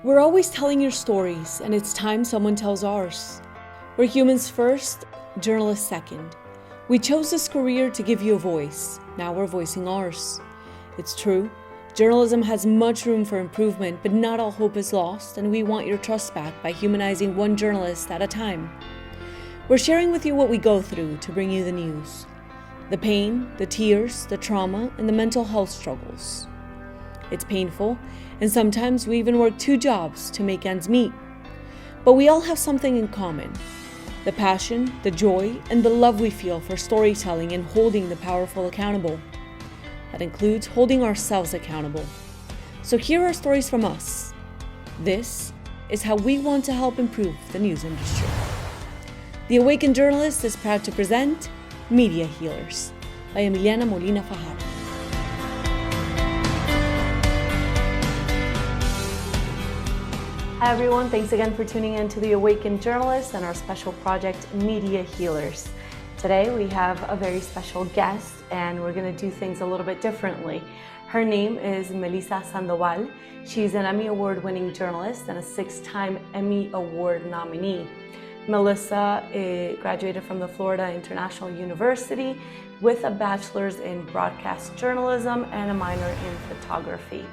We're always telling your stories, and it's time someone tells ours. We're humans first, journalists second. We chose this career to give you a voice. Now we're voicing ours. It's true, journalism has much room for improvement, but not all hope is lost, and we want your trust back by humanizing one journalist at a time. We're sharing with you what we go through to bring you the news. The pain, the tears, the trauma, and the mental health struggles. It's painful, and sometimes we even work 2 jobs to make ends meet. But we all have something in common. The passion, the joy, and the love we feel for storytelling and holding the powerful accountable. That includes holding ourselves accountable. So here are stories from us. This is how we want to help improve the news industry. The Awakened Journalist is proud to present Media Healers by Emiliana Molina Fajardo. Hi everyone, thanks again for tuning in to The Awakened Journalist and our special project, Media Healers. Today we have a very special guest and we're going to do things a little bit differently. Her name is Melissa Sandoval. She's an Emmy Award-winning journalist and a 6-time Emmy Award nominee. Melissa graduated from the Florida International University with a bachelor's in broadcast journalism and a minor in photography.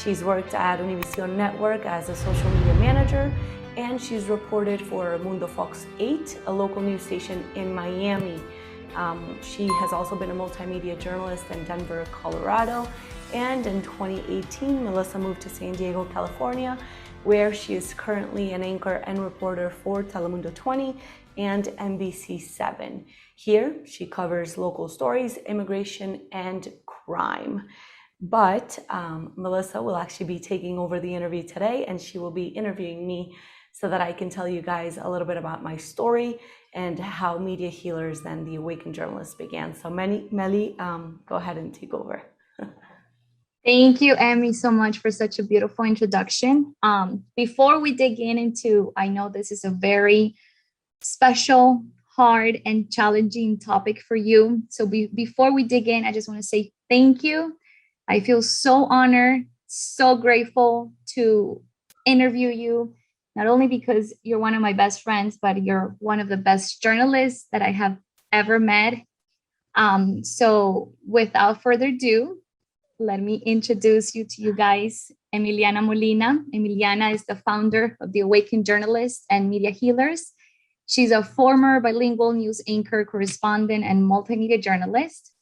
She's worked at Univision Network as a social media manager, and she's reported for Mundo Fox 8, a local news station in Miami. She has also been a multimedia journalist in Denver, Colorado, and in 2018, Melissa moved to San Diego, California, where she is currently an anchor and reporter for Telemundo 20 and NBC7. Here, she covers local stories, immigration, and crime. But Melissa will actually be taking over the interview today, and she will be interviewing me so that I can tell you guys a little bit about my story and how Media Healers and The Awakened Journalist began. So Meli, go ahead and take over. Thank you, Emmy, so much for such a beautiful introduction. Before we dig into, I know this is a very special, hard, and challenging topic for you. So before we dig in, I just want to say thank you. I feel so honored, so grateful to interview you, not only because you're one of my best friends, but you're one of the best journalists that I have ever met. So without further ado, let me introduce you to you guys, Emiliana Molina. Emiliana is the founder of The Awakened Journalist and Media Healers. She's a former bilingual news anchor, correspondent, and multimedia journalist.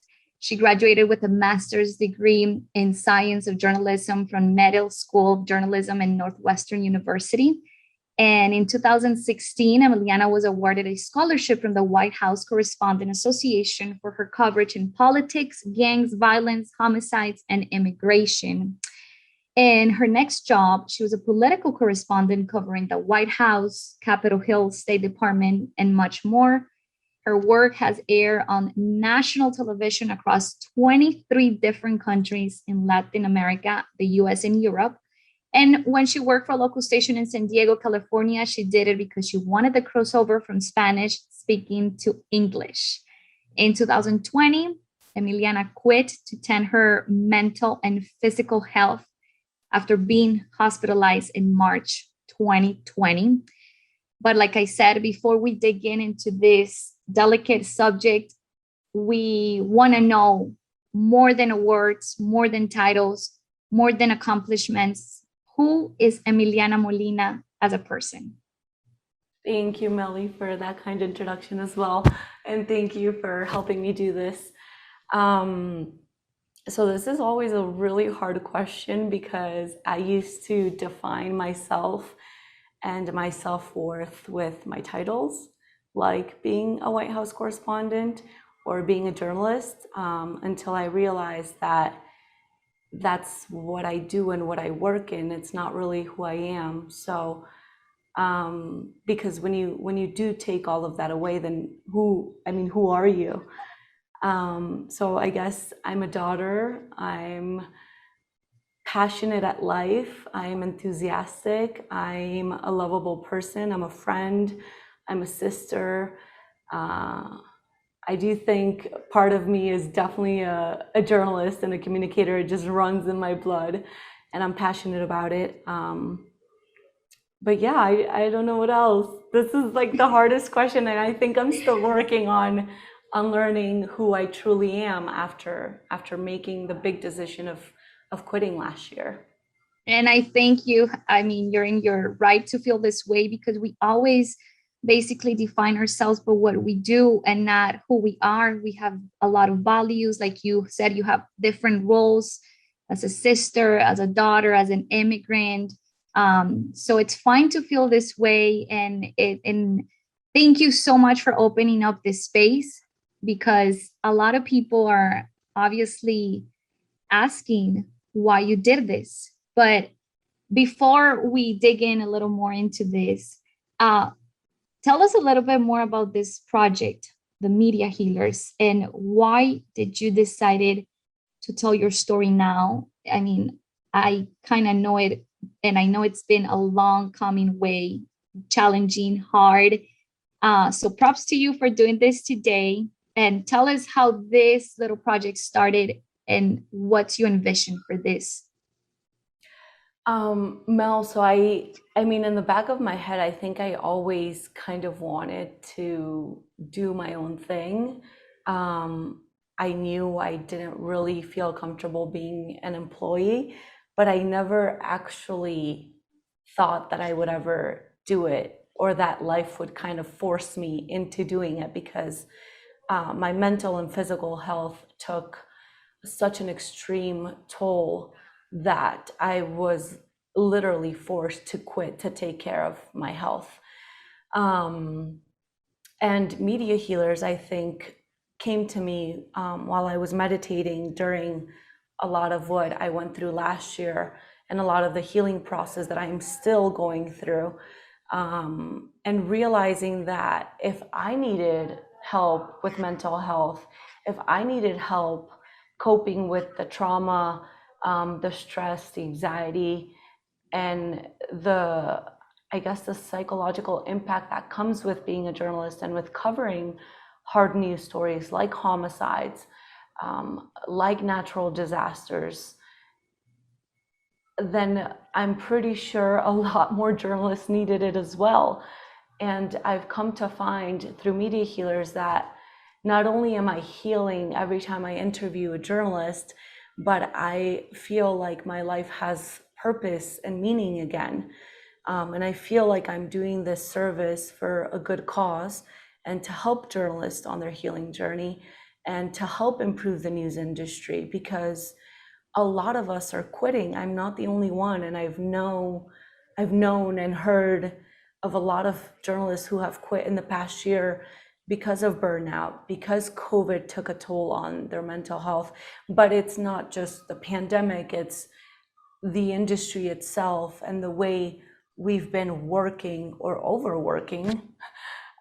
She graduated with a master's degree in Science of Journalism from Medill School of Journalism in Northwestern University. And in 2016, Emiliana was awarded a scholarship from the White House Correspondent Association for her coverage in politics, gangs, violence, homicides, and immigration. In her next job, she was a political correspondent covering the White House, Capitol Hill, State Department, and much more. Her work has aired on national television across 23 different countries in Latin America, the US, and Europe. And when she worked for a local station in San Diego, California, she did it because she wanted the crossover from Spanish speaking to English. In 2020, Emiliana quit to tend her mental and physical health after being hospitalized in March 2020. But like I said, before we dig into this delicate subject, we want to know more than awards, more than titles, more than accomplishments. Who is Emiliana Molina as a person? Thank you, Meli, for that kind introduction as well. And thank you for helping me do this. So this is always a really hard question because I used to define myself and my self-worth with my titles, like being a White House correspondent or being a journalist, until I realized that that's what I do and what I work in. It's not really who I am. So because when you do take all of that away, then who are you? So I guess I'm a daughter, I'm passionate at life, I'm enthusiastic, I'm a lovable person, I'm a friend, I'm a sister. I do think part of me is definitely a journalist and a communicator. It just runs in my blood and I'm passionate about it. but yeah, I don't know what else. This is like the hardest question, and I think I'm still working on unlearning who I truly am after making the big decision of quitting last year. And I thank you. I mean, you're in your right to feel this way because we always basically define ourselves by what we do and not who we are. We have a lot of values. Like you said, you have different roles as a sister, as a daughter, as an immigrant. So it's fine to feel this way. And thank you so much for opening up this space because a lot of people are obviously asking why you did this. But before we dig in a little more into this, uh, tell us a little bit more about this project, the Media Healers, and why did you decided to tell your story now? I mean, I kind of know it, and I know it's been a long coming way, challenging, hard. So props to you for doing this today. And tell us how this little project started and what's your envision for this. Mel, so I mean, in the back of my head, I think I always kind of wanted to do my own thing. I knew I didn't really feel comfortable being an employee, but I never actually thought that I would ever do it or that life would kind of force me into doing it because my mental and physical health took such an extreme toll that I was literally forced to quit to take care of my health. Um, and Media Healers, I think, came to me while I was meditating during a lot of what I went through last year and a lot of the healing process that I'm still going through. And realizing that if I needed help with mental health, if I needed help coping with the trauma, the stress, the anxiety, and I guess, the psychological impact that comes with being a journalist and with covering hard news stories like homicides, like natural disasters, then I'm pretty sure a lot more journalists needed it as well. And I've come to find through Media Healers that not only am I healing every time I interview a journalist, but I feel like my life has purpose and meaning again. And I feel like I'm doing this service for a good cause and to help journalists on their healing journey and to help improve the news industry because a lot of us are quitting. I'm not the only one, and I've known and heard of a lot of journalists who have quit in the past year because of burnout, because COVID took a toll on their mental health. But it's not just the pandemic, it's the industry itself and the way we've been working or overworking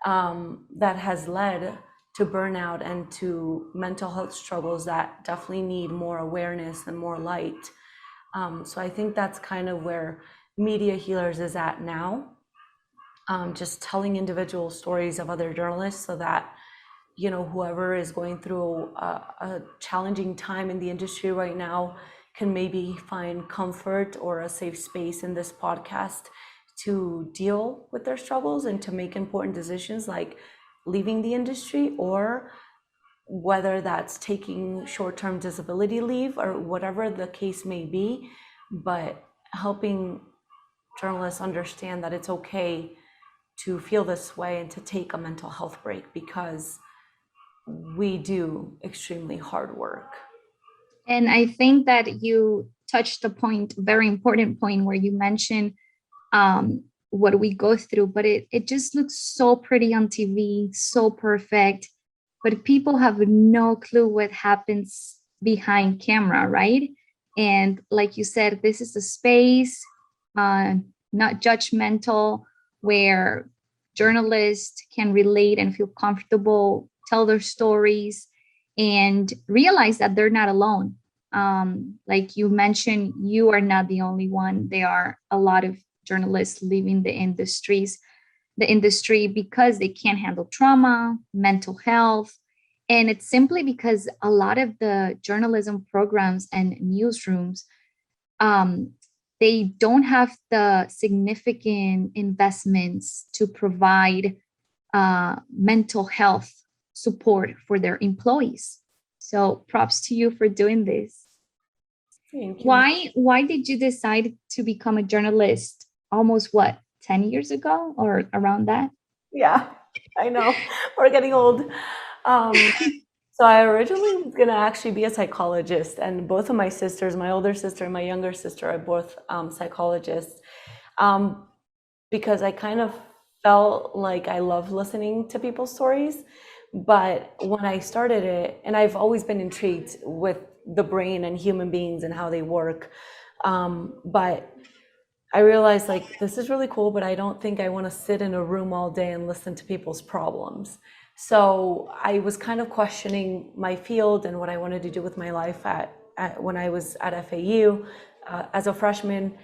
that has led to burnout and to mental health struggles that definitely need more awareness and more light. So I think that's kind of where Media Healers is at now. Just telling individual stories of other journalists so that, whoever is going through a challenging time in the industry right now can maybe find comfort or a safe space in this podcast to deal with their struggles and to make important decisions like leaving the industry, or whether that's taking short-term disability leave or whatever the case may be, but helping journalists understand that it's okay to feel this way and to take a mental health break because we do extremely hard work. And I think that you touched a point, very important point, where you mentioned what we go through, but it just looks so pretty on TV, so perfect. But people have no clue what happens behind camera, right? And like you said, this is a space, not judgmental, where journalists can relate and feel comfortable, tell their stories, and realize that they're not alone. Like you mentioned, you are not the only one. There are a lot of journalists leaving the industry because they can't handle trauma, mental health. And it's simply because a lot of the journalism programs and newsrooms, um, they don't have the significant investments to provide mental health support for their employees. So props to you for doing this. Thank you. Why did you decide to become a journalist almost what, 10 years ago or around that? Yeah, I know. We're getting old. So I originally was gonna actually be a psychologist, and both of my sisters, my older sister and my younger sister, are both psychologists. Um, because I kind of felt like I love listening to people's stories. But when I started it, and I've always been intrigued with the brain and human beings and how they work. But I realized like this is really cool, but I don't think I want to sit in a room all day and listen to people's problems. So I was kind of questioning my field and what I wanted to do with my life when I was at FAU as a freshman.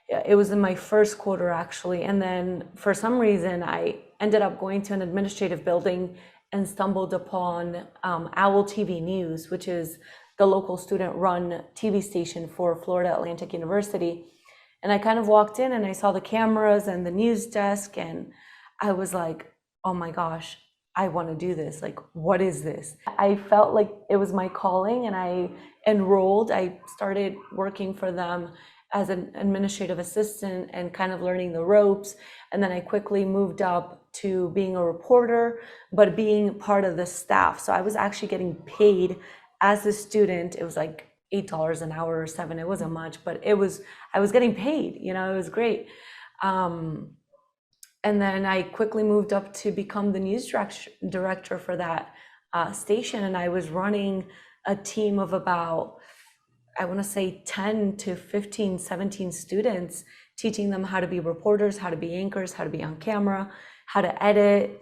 It was in my first quarter actually, and then for some reason I ended up going to an administrative building and stumbled upon Owl TV News, which is the local student-run TV station for Florida Atlantic University. And I kind of walked in and I saw the cameras and the news desk, and I was like, oh my gosh, I want to do this. Like, what is this? I felt like it was my calling, and I enrolled. I started working for them as an administrative assistant and kind of learning the ropes. And then I quickly moved up to being a reporter, but being part of the staff. So I was actually getting paid as a student. It was like $8 an hour or $7. It wasn't much, but I was getting paid, it was great. And then I quickly moved up to become the news director for that station. And I was running a team of about, I want to say 10 to 15, 17 students, teaching them how to be reporters, how to be anchors, how to be on camera, how to edit,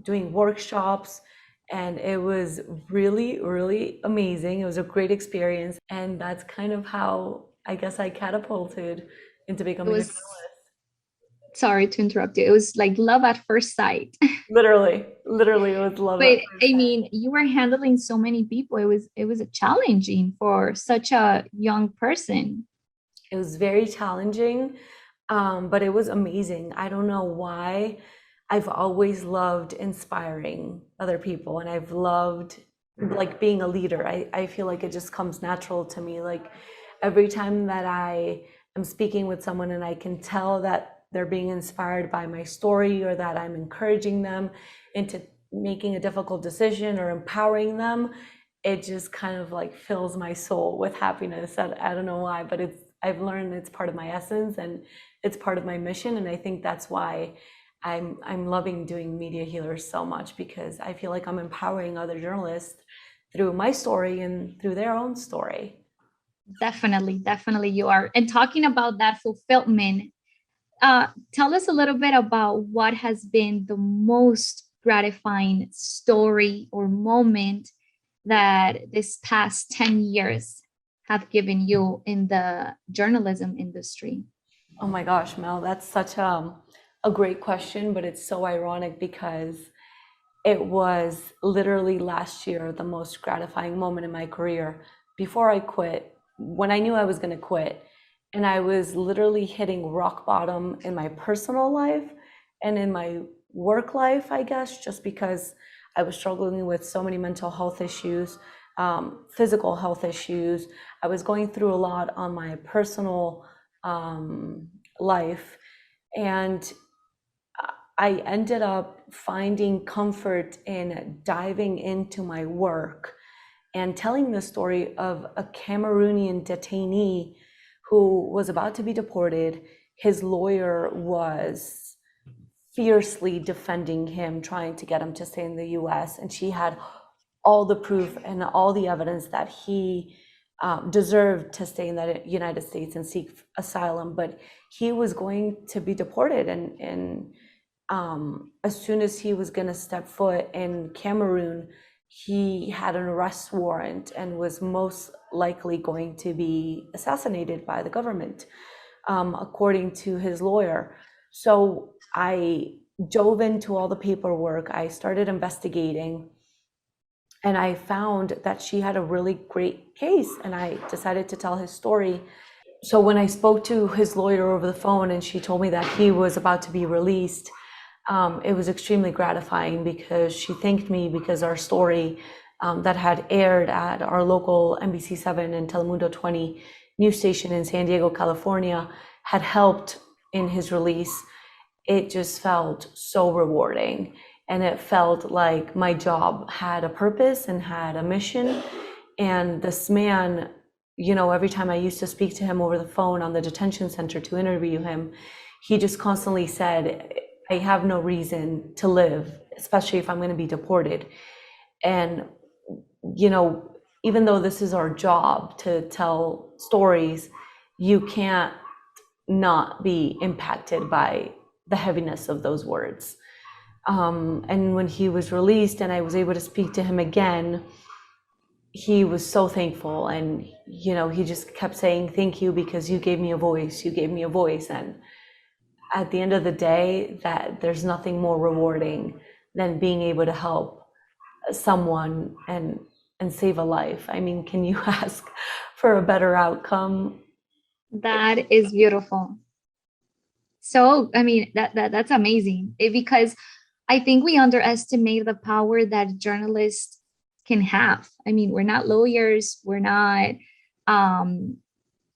doing workshops. And it was really, really amazing. It was a great experience. And that's kind of how I guess I catapulted into becoming a journalist. Sorry to interrupt you. It was like love at first sight. Literally, it was love at But first I sight. mean, you were handling so many people. It was a challenging for such a young person. It was very challenging, but it was amazing. I don't know why. I've always loved inspiring other people, and I've loved like being a leader. I feel like it just comes natural to me. Like every time that I am speaking with someone and I can tell that they're being inspired by my story, or that I'm encouraging them into making a difficult decision or empowering them, it just kind of like fills my soul with happiness. I don't know why, but I've learned it's part of my essence and it's part of my mission. And I think that's why I'm loving doing Media Healers so much, because I feel like I'm empowering other journalists through my story and through their own story. Definitely you are. And talking about that fulfillment, tell us a little bit about what has been the most gratifying story or moment that this past 10 years have given you in the journalism industry. Oh my gosh, Mel, that's such a great question, but it's so ironic because it was literally last year the most gratifying moment in my career before I quit, when I knew I was going to quit. And I was literally hitting rock bottom in my personal life and in my work life, I guess, just because I was struggling with so many mental health issues, physical health issues. I was going through a lot on my personal life. And I ended up finding comfort in diving into my work and telling the story of a Cameroonian detainee who was about to be deported. His lawyer was fiercely defending him, trying to get him to stay in the US. And she had all the proof and all the evidence that he deserved to stay in the United States and seek asylum, but he was going to be deported. And as soon as he was going to step foot in Cameroon, he had an arrest warrant and was most likely going to be assassinated by the government, according to his lawyer. So I dove into all the paperwork. I started investigating, and I found that she had a really great case, and I decided to tell his story. So when I spoke to his lawyer over the phone and she told me that he was about to be released, it was extremely gratifying because she thanked me because our story that had aired at our local NBC7 and Telemundo 20 news station in San Diego, California, had helped in his release. It just felt so rewarding. And it felt like my job had a purpose and had a mission. And this man, you know, every time I used to speak to him over the phone on the detention center to interview him, he just constantly said, I have no reason to live, especially if I'm going to be deported. And, you know, even though this is our job to tell stories, you can't not be impacted by the heaviness of those words. And when he was released and I was able to speak to him again, he was so thankful. And, you know, he just kept saying, thank you because you gave me a voice, you gave me a voice. And at the end of the day, that there's nothing more rewarding than being able to help someone and save a life. I mean, can you ask for a better outcome? That is beautiful. So, I mean, that's amazing. Because I think we underestimate the power that journalists can have. I mean, we're not lawyers, we're not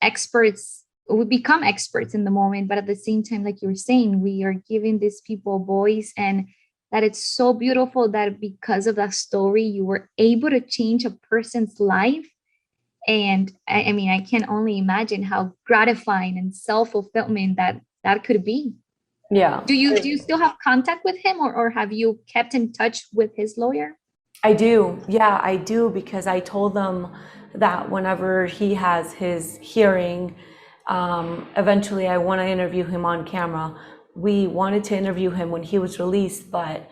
experts. We become experts in the moment, but at the same time, like you were saying, we are giving these people a voice, and that it's so beautiful that because of that story, you were able to change a person's life. And I mean, I can only imagine how gratifying and self-fulfillment that could be. Yeah. Do you still have contact with him, or have you kept in touch with his lawyer? I do. Yeah, I do, because I told them that whenever he has his hearing, eventually I want to interview him on camera. We wanted to interview him when he was released, but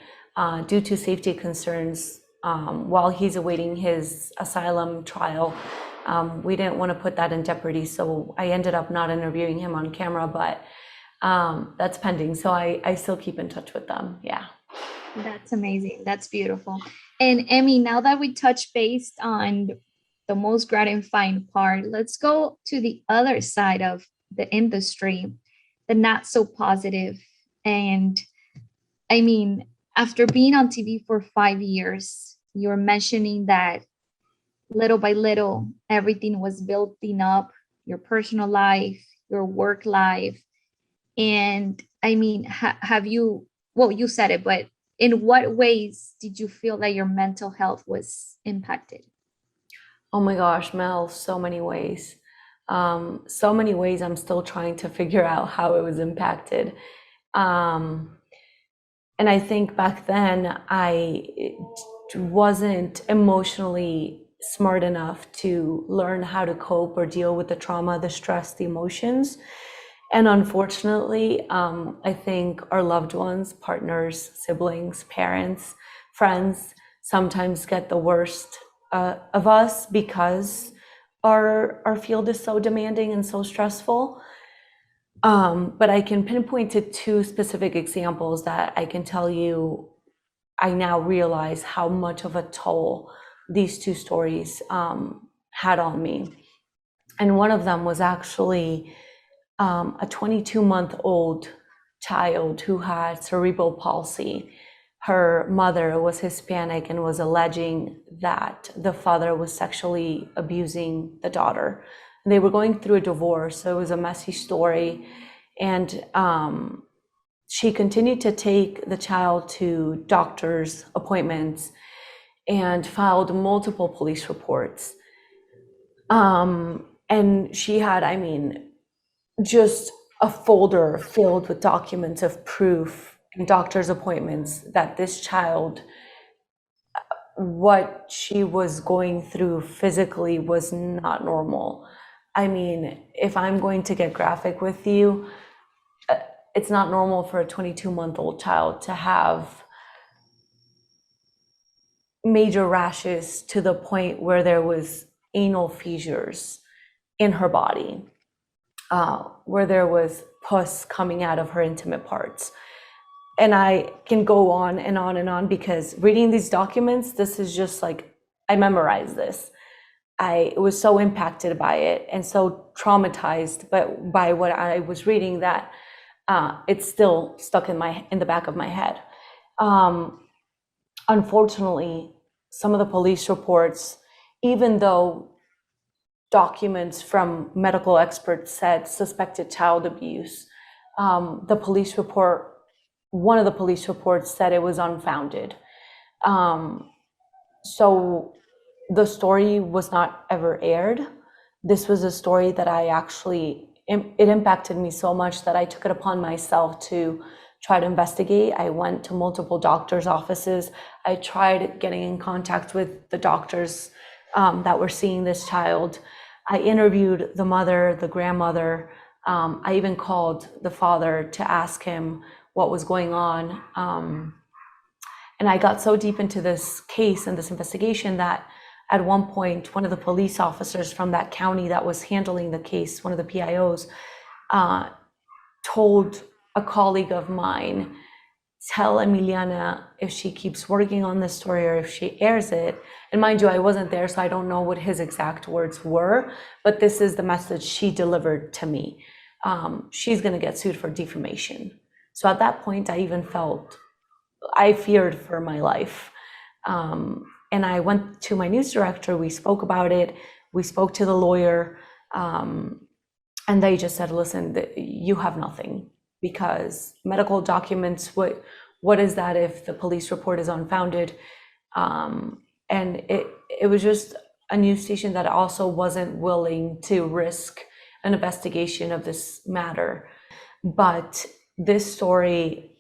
due to safety concerns, while he's awaiting his asylum trial, we didn't want to put that in jeopardy. So I ended up not interviewing him on camera, but that's pending. So I still keep in touch with them. Yeah. That's amazing. That's beautiful. And Emmy, now that we touch base on the most gratifying part, let's go to the other side of the industry, the not so positive. And I mean, after being on TV for 5 years, you're mentioning that little by little, everything was building up, your personal life, your work life. And I mean, have you, well, you said it, but in what ways did you feel that your mental health was impacted? Oh my gosh, Mel, so many ways. So many ways I'm still trying to figure out how it was impacted. Um, and I think back then I wasn't emotionally smart enough to learn how to cope or deal with the trauma, the stress, the emotions. And unfortunately, I think our loved ones, partners, siblings, parents, friends sometimes get the worst of us because our field is so demanding and so stressful. But I can pinpoint to two specific examples that I can tell you I now realize how much of a toll these two stories had on me. And one of them was actually a 22-month-old child who had cerebral palsy. Her mother was Hispanic and was alleging that the father was sexually abusing the daughter. They were going through a divorce, so it was a messy story. And she continued to take the child to doctor's appointments and filed multiple police reports. And she had, I mean, just a folder filled with documents of proof and doctor's appointments that this child, what she was going through physically was not normal. I mean, if I'm going to get graphic with you, it's not normal for a 22-month-old child to have major rashes to the point where there was anal fissures in her body, where there was pus coming out of her intimate parts. And I can go on and on and on because reading these documents, this is just like, I memorized this. I was so impacted by it and so traumatized by what I was reading that it's still stuck in the back of my head. Unfortunately, some of the police reports, even though documents from medical experts said suspected child abuse, the police report, one of the police reports said it was unfounded. So the story was not ever aired. This was a story that it impacted me so much that I took it upon myself to try to investigate. I went to multiple doctors' offices. I tried getting in contact with the doctors that were seeing this child. I interviewed the mother, the grandmother. I even called the father to ask him what was going on. And I got so deep into this case and this investigation that at one point, one of the police officers from that county that was handling the case, one of the PIOs, told a colleague of mine, tell Emiliana if she keeps working on this story or if she airs it. And mind you, I wasn't there, so I don't know what his exact words were, but this is the message she delivered to me. She's gonna get sued for defamation. So at that point, I feared for my life. And I went to my news director, we spoke about it, we spoke to the lawyer, and they just said, listen, you have nothing, because medical documents, what is that if the police report is unfounded? And it was just a news station that also wasn't willing to risk an investigation of this matter. But this story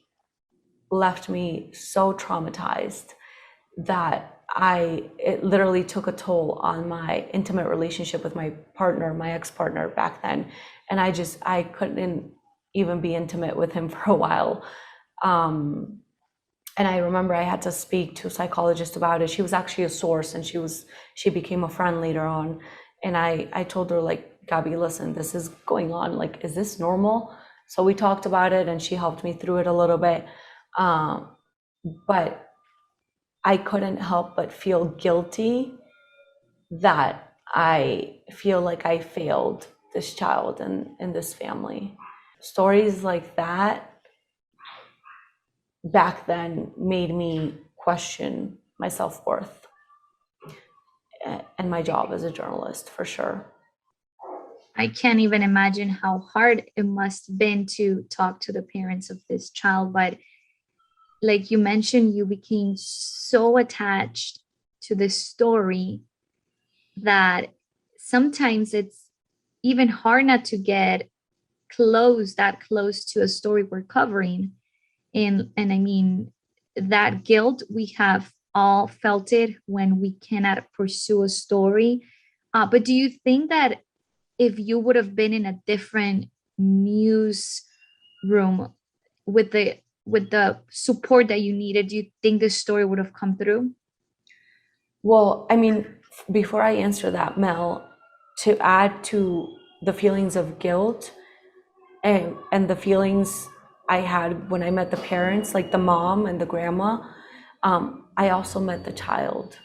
left me so traumatized that it literally took a toll on my intimate relationship with my partner, my ex-partner back then. And I couldn't even be intimate with him for a while. And I remember I had to speak to a psychologist about it. She was actually a source, and she became a friend later on. And I told her, like, Gabby, listen, this is going on. Like, is this normal? So we talked about it, and she helped me through it a little bit. But I couldn't help but feel guilty that I feel like I failed this child and this family. Stories like that back then made me question my self-worth and my job as a journalist, for sure. I can't even imagine how hard it must have been to talk to the parents of this child. But like you mentioned, you became so attached to this story that sometimes it's even hard not to get that close to a story we're covering. And I mean, that guilt, we have all felt it when we cannot pursue a story. But do you think that if you would have been in a different news room with the support that you needed, do you think this story would have come through? Well, I mean, before I answer that, Mel, to add to the feelings of guilt and the feelings I had when I met the parents, like the mom and the grandma, I also met the child.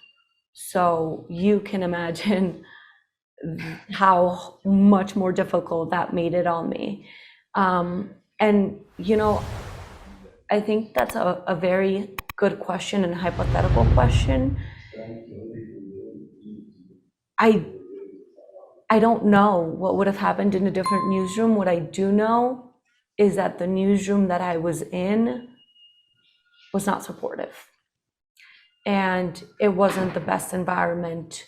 So you can imagine how much more difficult that made it on me. And, I think that's a very good question and hypothetical question. I I don't know what would have happened in a different newsroom. What I do know is that the newsroom that I was in was not supportive. And it wasn't the best environment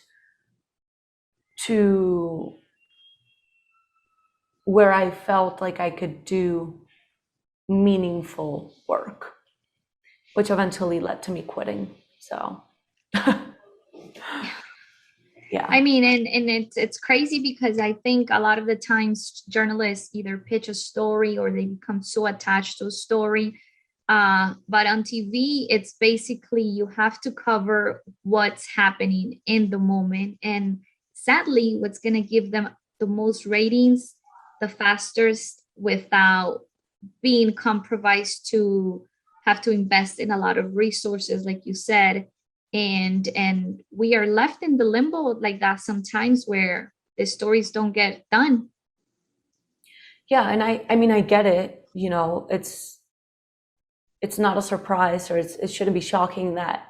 to where I felt like I could do meaningful work, which eventually led to me quitting. So yeah. I mean, and it's crazy because I think a lot of the times journalists either pitch a story or they become so attached to a story. But on TV, it's basically you have to cover what's happening in the moment. And sadly, what's going to give them the most ratings, the fastest, without being compromised to have to invest in a lot of resources, like you said. and we are left in the limbo like that sometimes, where the stories don't get done. Yeah, and I mean, I get it. It's not a surprise, or it shouldn't be shocking that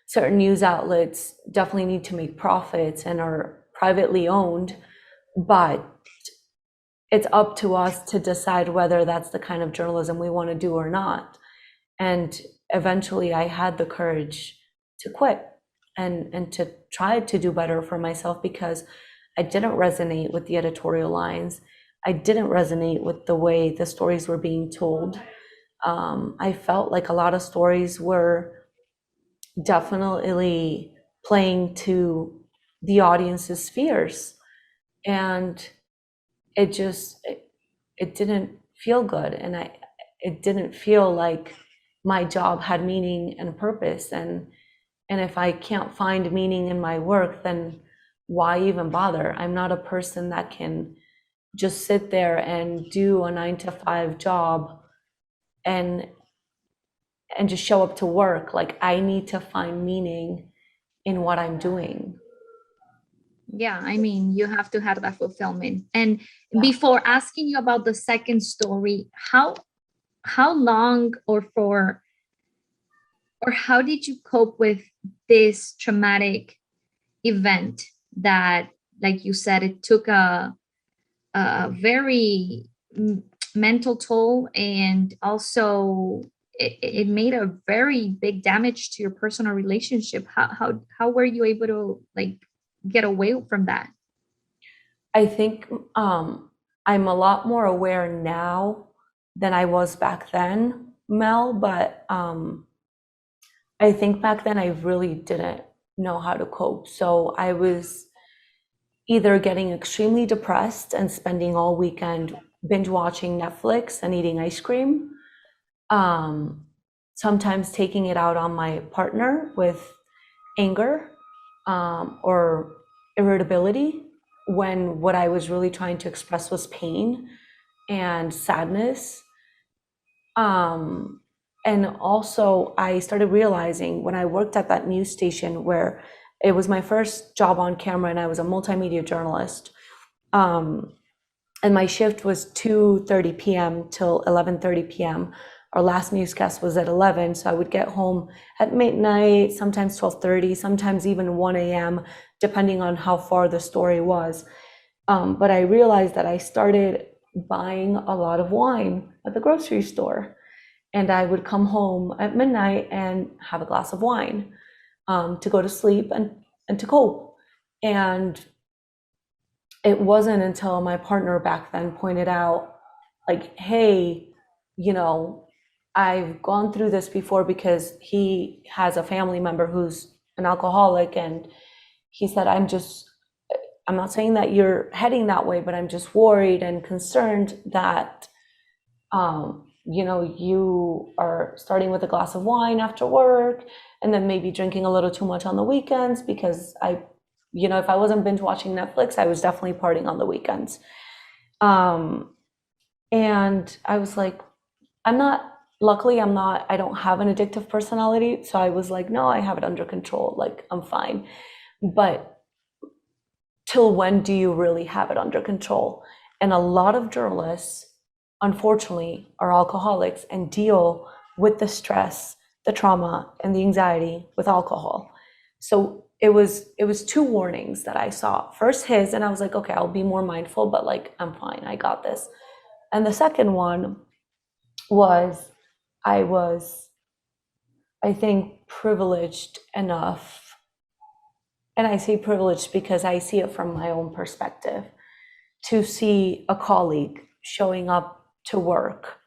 certain news outlets definitely need to make profits and are privately owned, but it's up to us to decide whether that's the kind of journalism we want to do or not. And eventually I had the courage to quit and to try to do better for myself, because I didn't resonate with the editorial lines. I didn't resonate with the way the stories were being told. I felt like a lot of stories were definitely playing to the audience's fears, and it didn't feel good, and it didn't feel like my job had meaning and purpose. And if I can't find meaning in my work, then why even bother? I'm not a person that can just sit there and do a 9 to 5 job and just show up to work. Like, I need to find meaning in what I'm doing. Yeah, I mean, you have to have that fulfillment. And before asking you about the second story, how long or how did you cope with this traumatic event that, like you said, it took a very mental toll, and also it made a very big damage to your personal relationship? How were you able to like get away from that? I think I'm a lot more aware now than I was back then, Mel, but I think back then I really didn't know how to cope. So I was either getting extremely depressed and spending all weekend binge watching Netflix and eating ice cream, um, sometimes taking it out on my partner with anger, or irritability, when what I was really trying to express was pain and sadness. Um, and also, I started realizing when I worked at that news station, where it was my first job on camera and I was a multimedia journalist. Um, and my shift was 2:30 p.m. till 11:30 p.m. Our last newscast was at 11, so I would get home at midnight, sometimes 12:30, sometimes even 1 a.m., depending on how far the story was. But I realized that I started buying a lot of wine at the grocery store, and I would come home at midnight and have a glass of wine, to go to sleep and to cope. And it wasn't until my partner back then pointed out, like, hey, you know, I've gone through this before, because he has a family member who's an alcoholic. And he said, I'm not saying that you're heading that way, but I'm just worried and concerned that, you are starting with a glass of wine after work, and then maybe drinking a little too much on the weekends, because if I wasn't binge watching Netflix, I was definitely partying on the weekends. And I was like, luckily, I don't have an addictive personality. So I was like, no, I have it under control. Like, I'm fine. But till when do you really have it under control? And a lot of journalists, unfortunately, are alcoholics and deal with the stress, the trauma, and the anxiety with alcohol. So it was 2 warnings that I saw. First his, and I was like, okay, I'll be more mindful, but like, I'm fine, I got this. And the second one was, I think, privileged enough. And I say privileged because I see it from my own perspective, to see a colleague showing up to work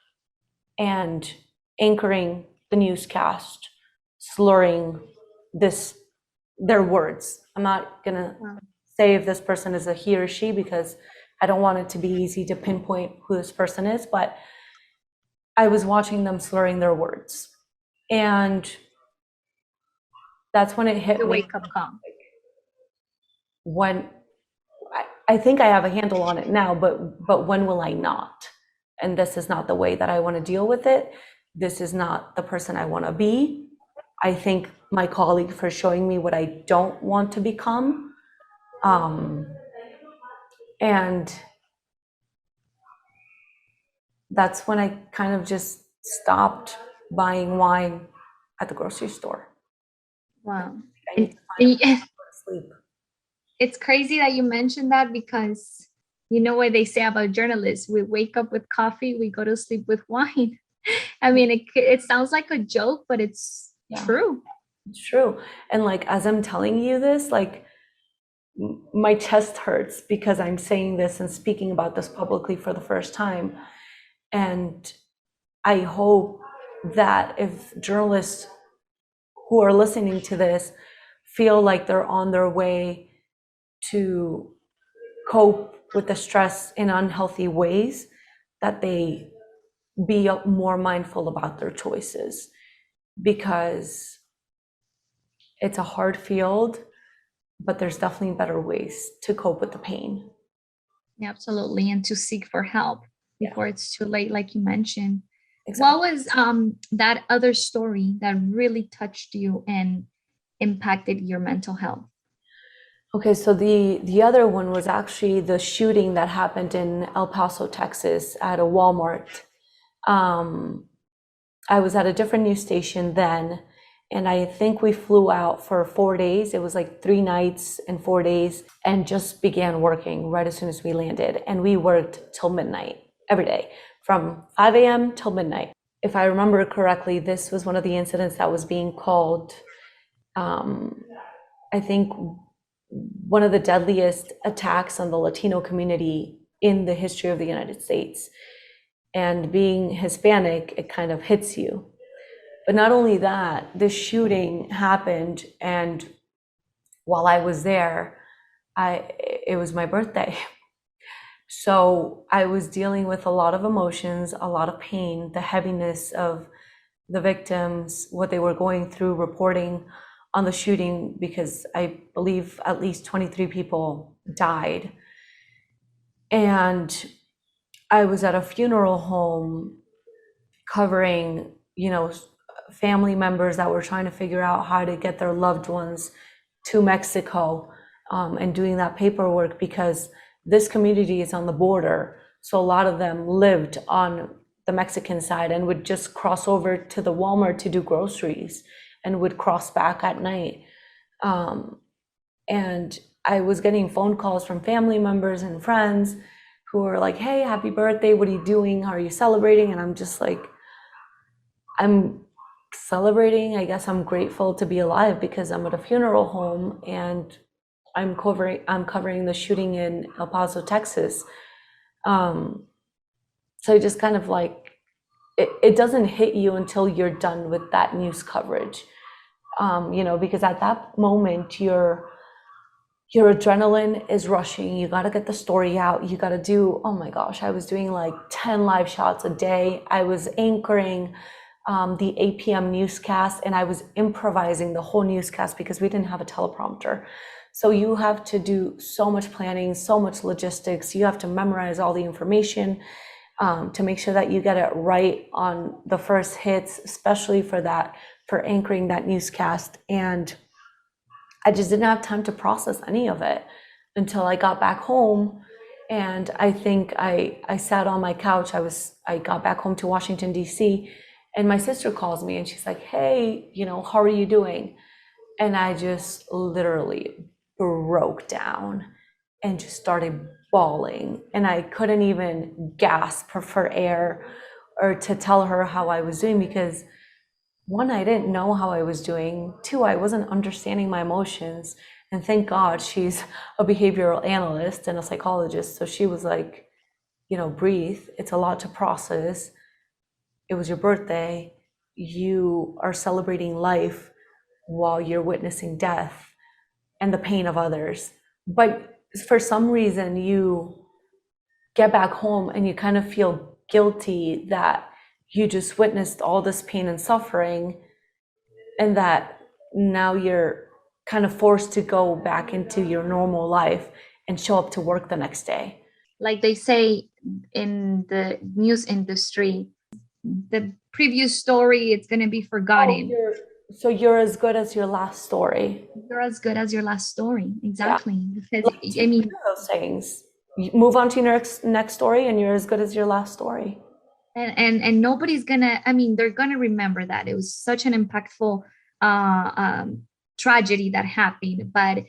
and anchoring the newscast, slurring their words. I'm not gonna say if this person is a he or she, because I don't want it to be easy to pinpoint who this person is, but I was watching them slurring their words. And that's when it hit The me. wake-up call. When I think I have a handle on it now, but when will I not? And this is not the way that I want to deal with it. This is not the person I want to be. I think my colleague for showing me what I don't want to become. And that's when I kind of just stopped buying wine at the grocery store. Wow. I need And, to find a and place to sleep. it's crazy that you mentioned that, because you know what they say about journalists: we wake up with coffee, we go to sleep with wine. I mean, it sounds like a joke, but it's true. It's true. And like, as I'm telling you this, like, my chest hurts because I'm saying this and speaking about this publicly for the first time. And I hope that if journalists who are listening to this feel like they're on their way to cope with the stress in unhealthy ways, that they be more mindful about their choices, because it's a hard field, but there's definitely better ways to cope with the pain. Yeah, absolutely. And to seek for help before it's too late, like you mentioned. Exactly. What was that other story that really touched you and impacted your mental health? Okay, so the other one was actually the shooting that happened in El Paso, Texas, at a Walmart. I was at a different news station then, and I think we flew out for 4 days. It was like 3 nights and 4 days, and just began working right as soon as we landed. And we worked till midnight every day, from 5 a.m. till midnight. If I remember correctly, this was one of the incidents that was being called, I think, one of the deadliest attacks on the Latino community in the history of the United States. And being Hispanic, it kind of hits you. But not only that, this shooting happened, and while I was there, it was my birthday. So I was dealing with a lot of emotions, a lot of pain, the heaviness of the victims, what they were going through, reporting on the shooting, because I believe at least 23 people died. And I was at a funeral home covering, family members that were trying to figure out how to get their loved ones to Mexico, and doing that paperwork, because this community is on the border. So a lot of them lived on the Mexican side and would just cross over to the Walmart to do groceries and would cross back at night. And I was getting phone calls from family members and friends who were like, "Hey, happy birthday. What are you doing? How are you celebrating?" And I'm just like, I'm celebrating. I guess I'm grateful to be alive because I'm at a funeral home, and I'm covering the shooting in El Paso, Texas. So just kind of like, it doesn't hit you until you're done with that news coverage. Because at that moment your adrenaline is rushing. You got to get the story out. You got to do, oh my gosh, I was doing like 10 live shots a day. I was anchoring the 8 p.m. newscast, and I was improvising the whole newscast because we didn't have a teleprompter. So you have to do so much planning, so much logistics. You have to memorize all the information to make sure that you get it right on the first hits, especially for anchoring that newscast. And I just didn't have time to process any of it until I got back home. And I think I sat on my couch. I got back home to Washington, D.C., and my sister calls me and she's like, "Hey, how are you doing?" And I just literally broke down and just started bawling. And I couldn't even gasp for air or to tell her how I was doing, because one, I didn't know how I was doing. Two, I wasn't understanding my emotions. And thank God she's a behavioral analyst and a psychologist. So she was like, breathe. It's a lot to process. It was your birthday. You are celebrating life while you're witnessing death and the pain of others. But for some reason, you get back home and you kind of feel guilty that you just witnessed all this pain and suffering, and that now you're kind of forced to go back into your normal life and show up to work the next day. Like they say in the news industry, the previous story, it's going to be forgotten. So you're as good as your last story. You're as good as your last story. Yeah. Exactly. Because Like to I hear mean, those things. You move on to your next story, and you're as good as your last story. and nobody's gonna, I mean, they're gonna remember that. It was such an impactful tragedy that happened, but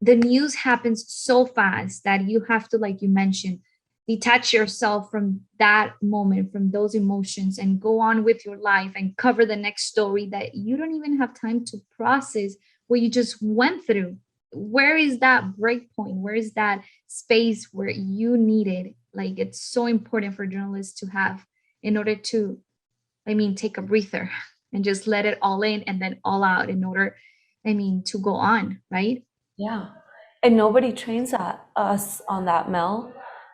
the news happens so fast that you have to, like you mentioned, detach yourself from that moment, from those emotions, and go on with your life and cover the next story that you don't even have time to process what you just went through. Where is that break point? Where is that space where you need it? Like, it's so important for journalists to have in order to, I mean, take a breather and just let it all in and then all out in order, I mean, to go on, right? Yeah. And nobody trains us on that, Mel.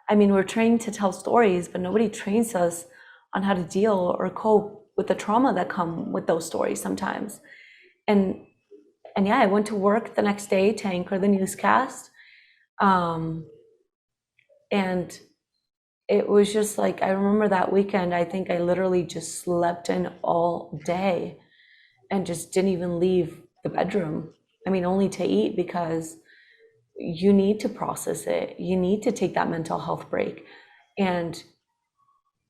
I mean, we're trained to tell stories, but nobody trains us on how to deal or cope with the trauma that come with those stories sometimes. And and yeah, I went to work the next day to anchor the newscast. Um, and it was just like, I remember that weekend, I think I literally just slept in all day and just didn't even leave the bedroom. I mean, only to eat, because you need to process it. You need to take that mental health break. And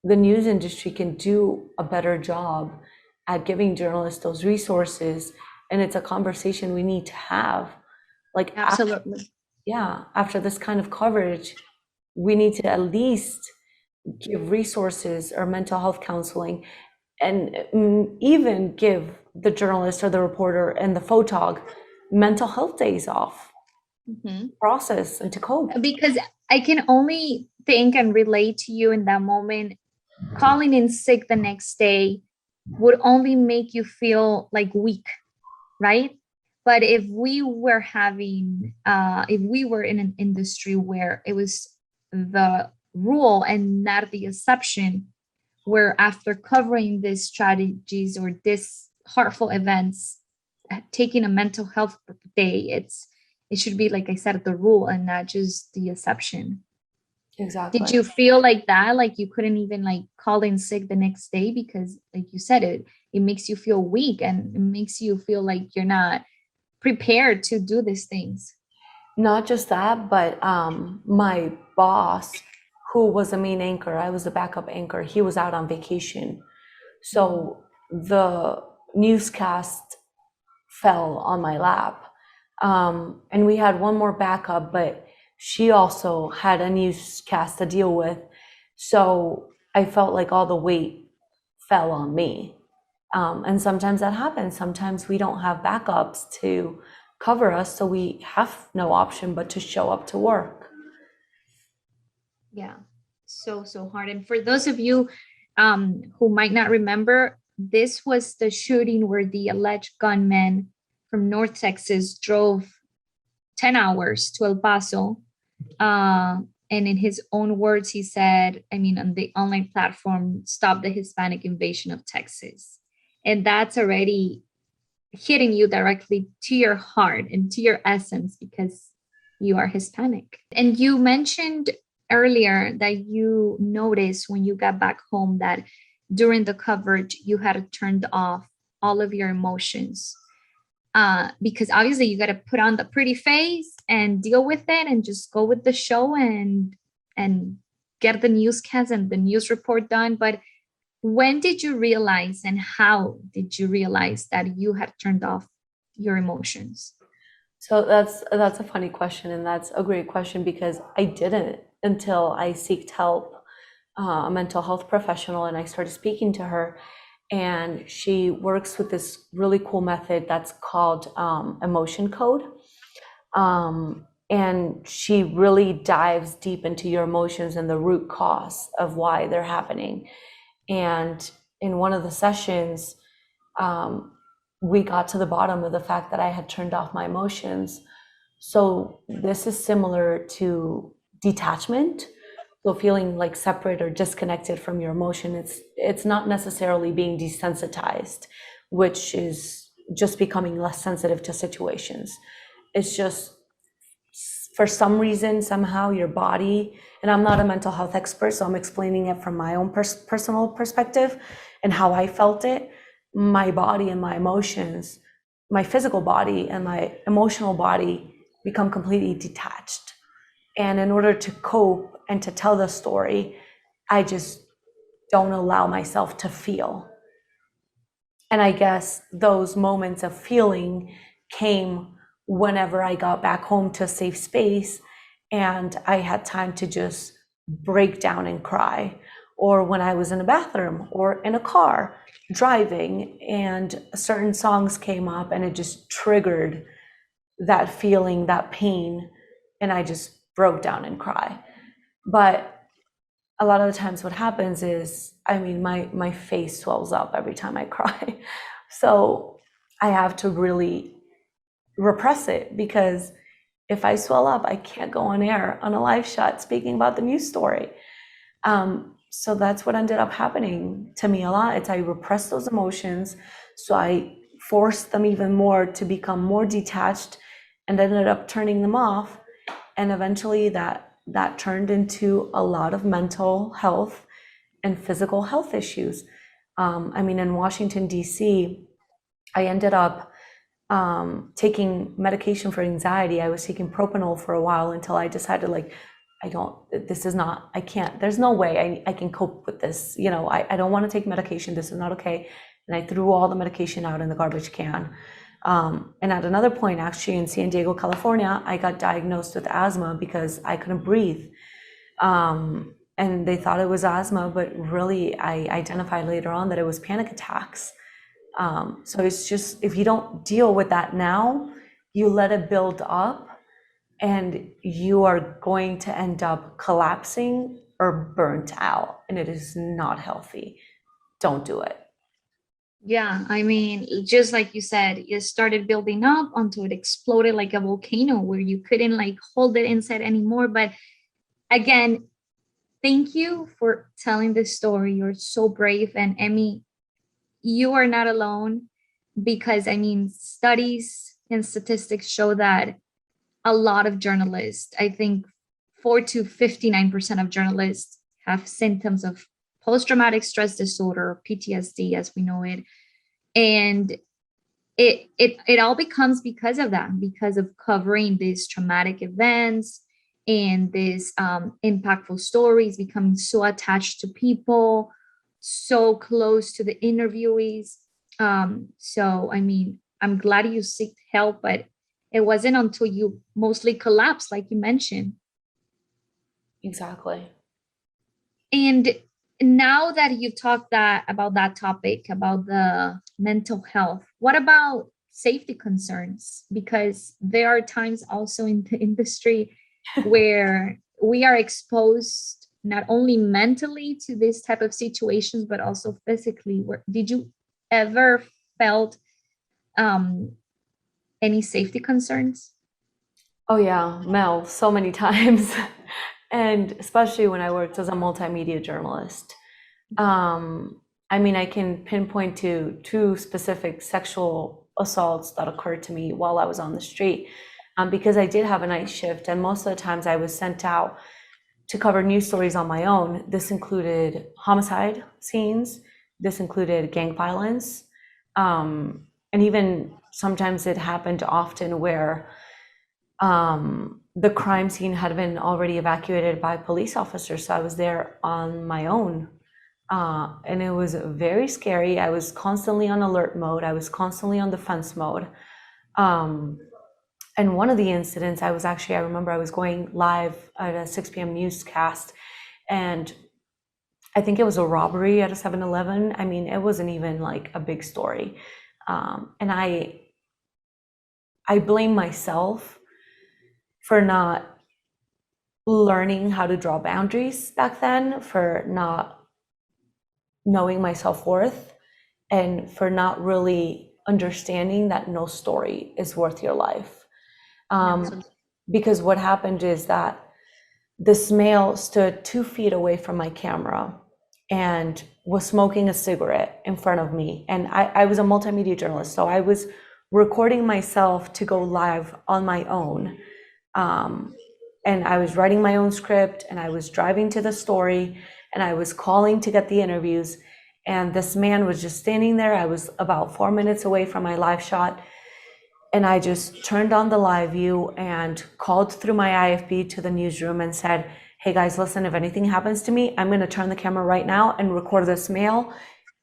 the news industry can do a better job at giving journalists those resources. And it's a conversation we need to have. Like, Absolutely. after this kind of coverage, we need to at least give resources or mental health counseling, and even give the journalist or the reporter and the photog mental health days off, Mhm. process and to cope. Because I can only think and relate to you in that moment. Calling in sick the next day would only make you feel like weak, right? But if we were having, if we were in an industry where it was the rule and not the exception, where after covering these strategies or these hurtful events, taking a mental health day, it should be, like I said, the rule and not just the exception. Did Exactly. you feel like that, like you couldn't even like call in sick the next day because, like you said, it makes you feel weak and it makes you feel like you're not prepared to do these things? Not just that, but my boss, who was a main anchor, I was the backup anchor, he was out on vacation. So the newscast fell on my lap. And we had one more backup, but she also had a newscast to deal with. So I felt like all the weight fell on me. And sometimes that happens. Sometimes we don't have backups to cover us, so we have no option but to show up to work. Yeah, so hard. And for those of you who might not remember, this was the shooting where the alleged gunman from North Texas drove 10 hours to El Paso. And in his own words, he said, I mean, on the online platform, stop the Hispanic invasion of Texas. And that's already hitting you directly to your heart and to your essence because you are Hispanic. And you mentioned earlier that you noticed when you got back home that during the coverage you had turned off all of your emotions, because obviously you got to put on the pretty face and deal with it and just go with the show and get the newscast and the news report done. But when did you realize and how did you realize that you had turned off your emotions? So that's a funny question, and that's a great question because I didn't until I seeked help, a mental health professional, and I started speaking to her. And she works with this really cool method that's called emotion code. And she really dives deep into your emotions and the root cause of why they're happening. And in one of the sessions, um, we got to the bottom of the fact that I had turned off my emotions. So this is similar to detachment. So feeling like separate or disconnected from your emotion. It's not necessarily being desensitized, which is just becoming less sensitive to situations. It's just for some reason, somehow your body, and I'm not a mental health expert, so I'm explaining it from my own personal perspective and how I felt it. my body and my emotions, my physical body and my emotional body become completely detached. And in order to cope and to tell the story, I just don't allow myself to feel. And I guess those moments of feeling came whenever I got back home to a safe space and I had time to just break down and cry, or when I was in a bathroom or in a car driving and certain songs came up and it just triggered that feeling, that pain, and I just broke down and cry. But a lot of the times what happens is, I mean, my face swells up every time I cry. So I have to really repress it, because if I swell up, I can't go on air on a live shot speaking about the news story. So that's what ended up happening to me a lot. It's I repressed those emotions, so I forced them even more to become more detached and ended up turning them off. And eventually that turned into a lot of mental health and physical health issues. I mean, in Washington, D.C., I ended up taking medication for anxiety. I was taking propanol for a while until I decided, like, I can't, there's no way I can cope with this. You know, I don't want to take medication. This is not okay. And I threw all the medication out in the garbage can. And at another point, actually in San Diego, California, I got diagnosed with asthma because I couldn't breathe. And they thought it was asthma, but really I identified later on that it was panic attacks. So it's just, if you don't deal with that now, you let it build up and you are going to end up collapsing or burnt out, and it is not healthy. Don't do it. Yeah, I mean, just like you said, it started building up until it exploded like a volcano where you couldn't like hold it inside anymore. But again, thank you for telling this story. You're so brave. And Emmy, you are not alone, because I mean, studies and statistics show that a lot of journalists, I think 4 to 59% of journalists have symptoms of post-traumatic stress disorder, PTSD as we know it. And it all becomes because of that, because of covering these traumatic events and these impactful stories, becoming so attached to people, so close to the interviewees. So I mean, I'm glad you seek help, but it wasn't until you mostly collapsed, like you mentioned. Exactly. And now that you've talked about that topic, about the mental health, what about safety concerns? Because there are times also in the industry where we are exposed not only mentally to this type of situations, but also physically. Did you ever felt um, any safety concerns? Oh yeah, Mel, so many times. And especially when I worked as a multimedia journalist. I mean, I can pinpoint to two specific sexual assaults that occurred to me while I was on the street, because I did have a night shift, and most of the times I was sent out to cover news stories on my own. This included homicide scenes, this included gang violence, and even sometimes it happened often where the crime scene had been already evacuated by police officers. So I was there on my own. And it was very scary. I was constantly on alert mode. I was constantly on defense mode. And one of the incidents, I remember I was going live at a 6 p.m. newscast, and I think it was a robbery at a 7-Eleven. I mean, it wasn't even like a big story. And I blame myself for not learning how to draw boundaries back then, for not knowing my self-worth, and for not really understanding that no story is worth your life. Because what happened is that this male stood 2 feet away from my camera and was smoking a cigarette in front of me. And I was a multimedia journalist, so I was recording myself to go live on my own. And I was writing my own script, and I was driving to the story, and I was calling to get the interviews. And this man was just standing there. I was about 4 minutes away from my live shot. And I just turned on the live view and called through my IFB to the newsroom and said, hey guys, listen, if anything happens to me, I'm going to turn the camera right now and record this male.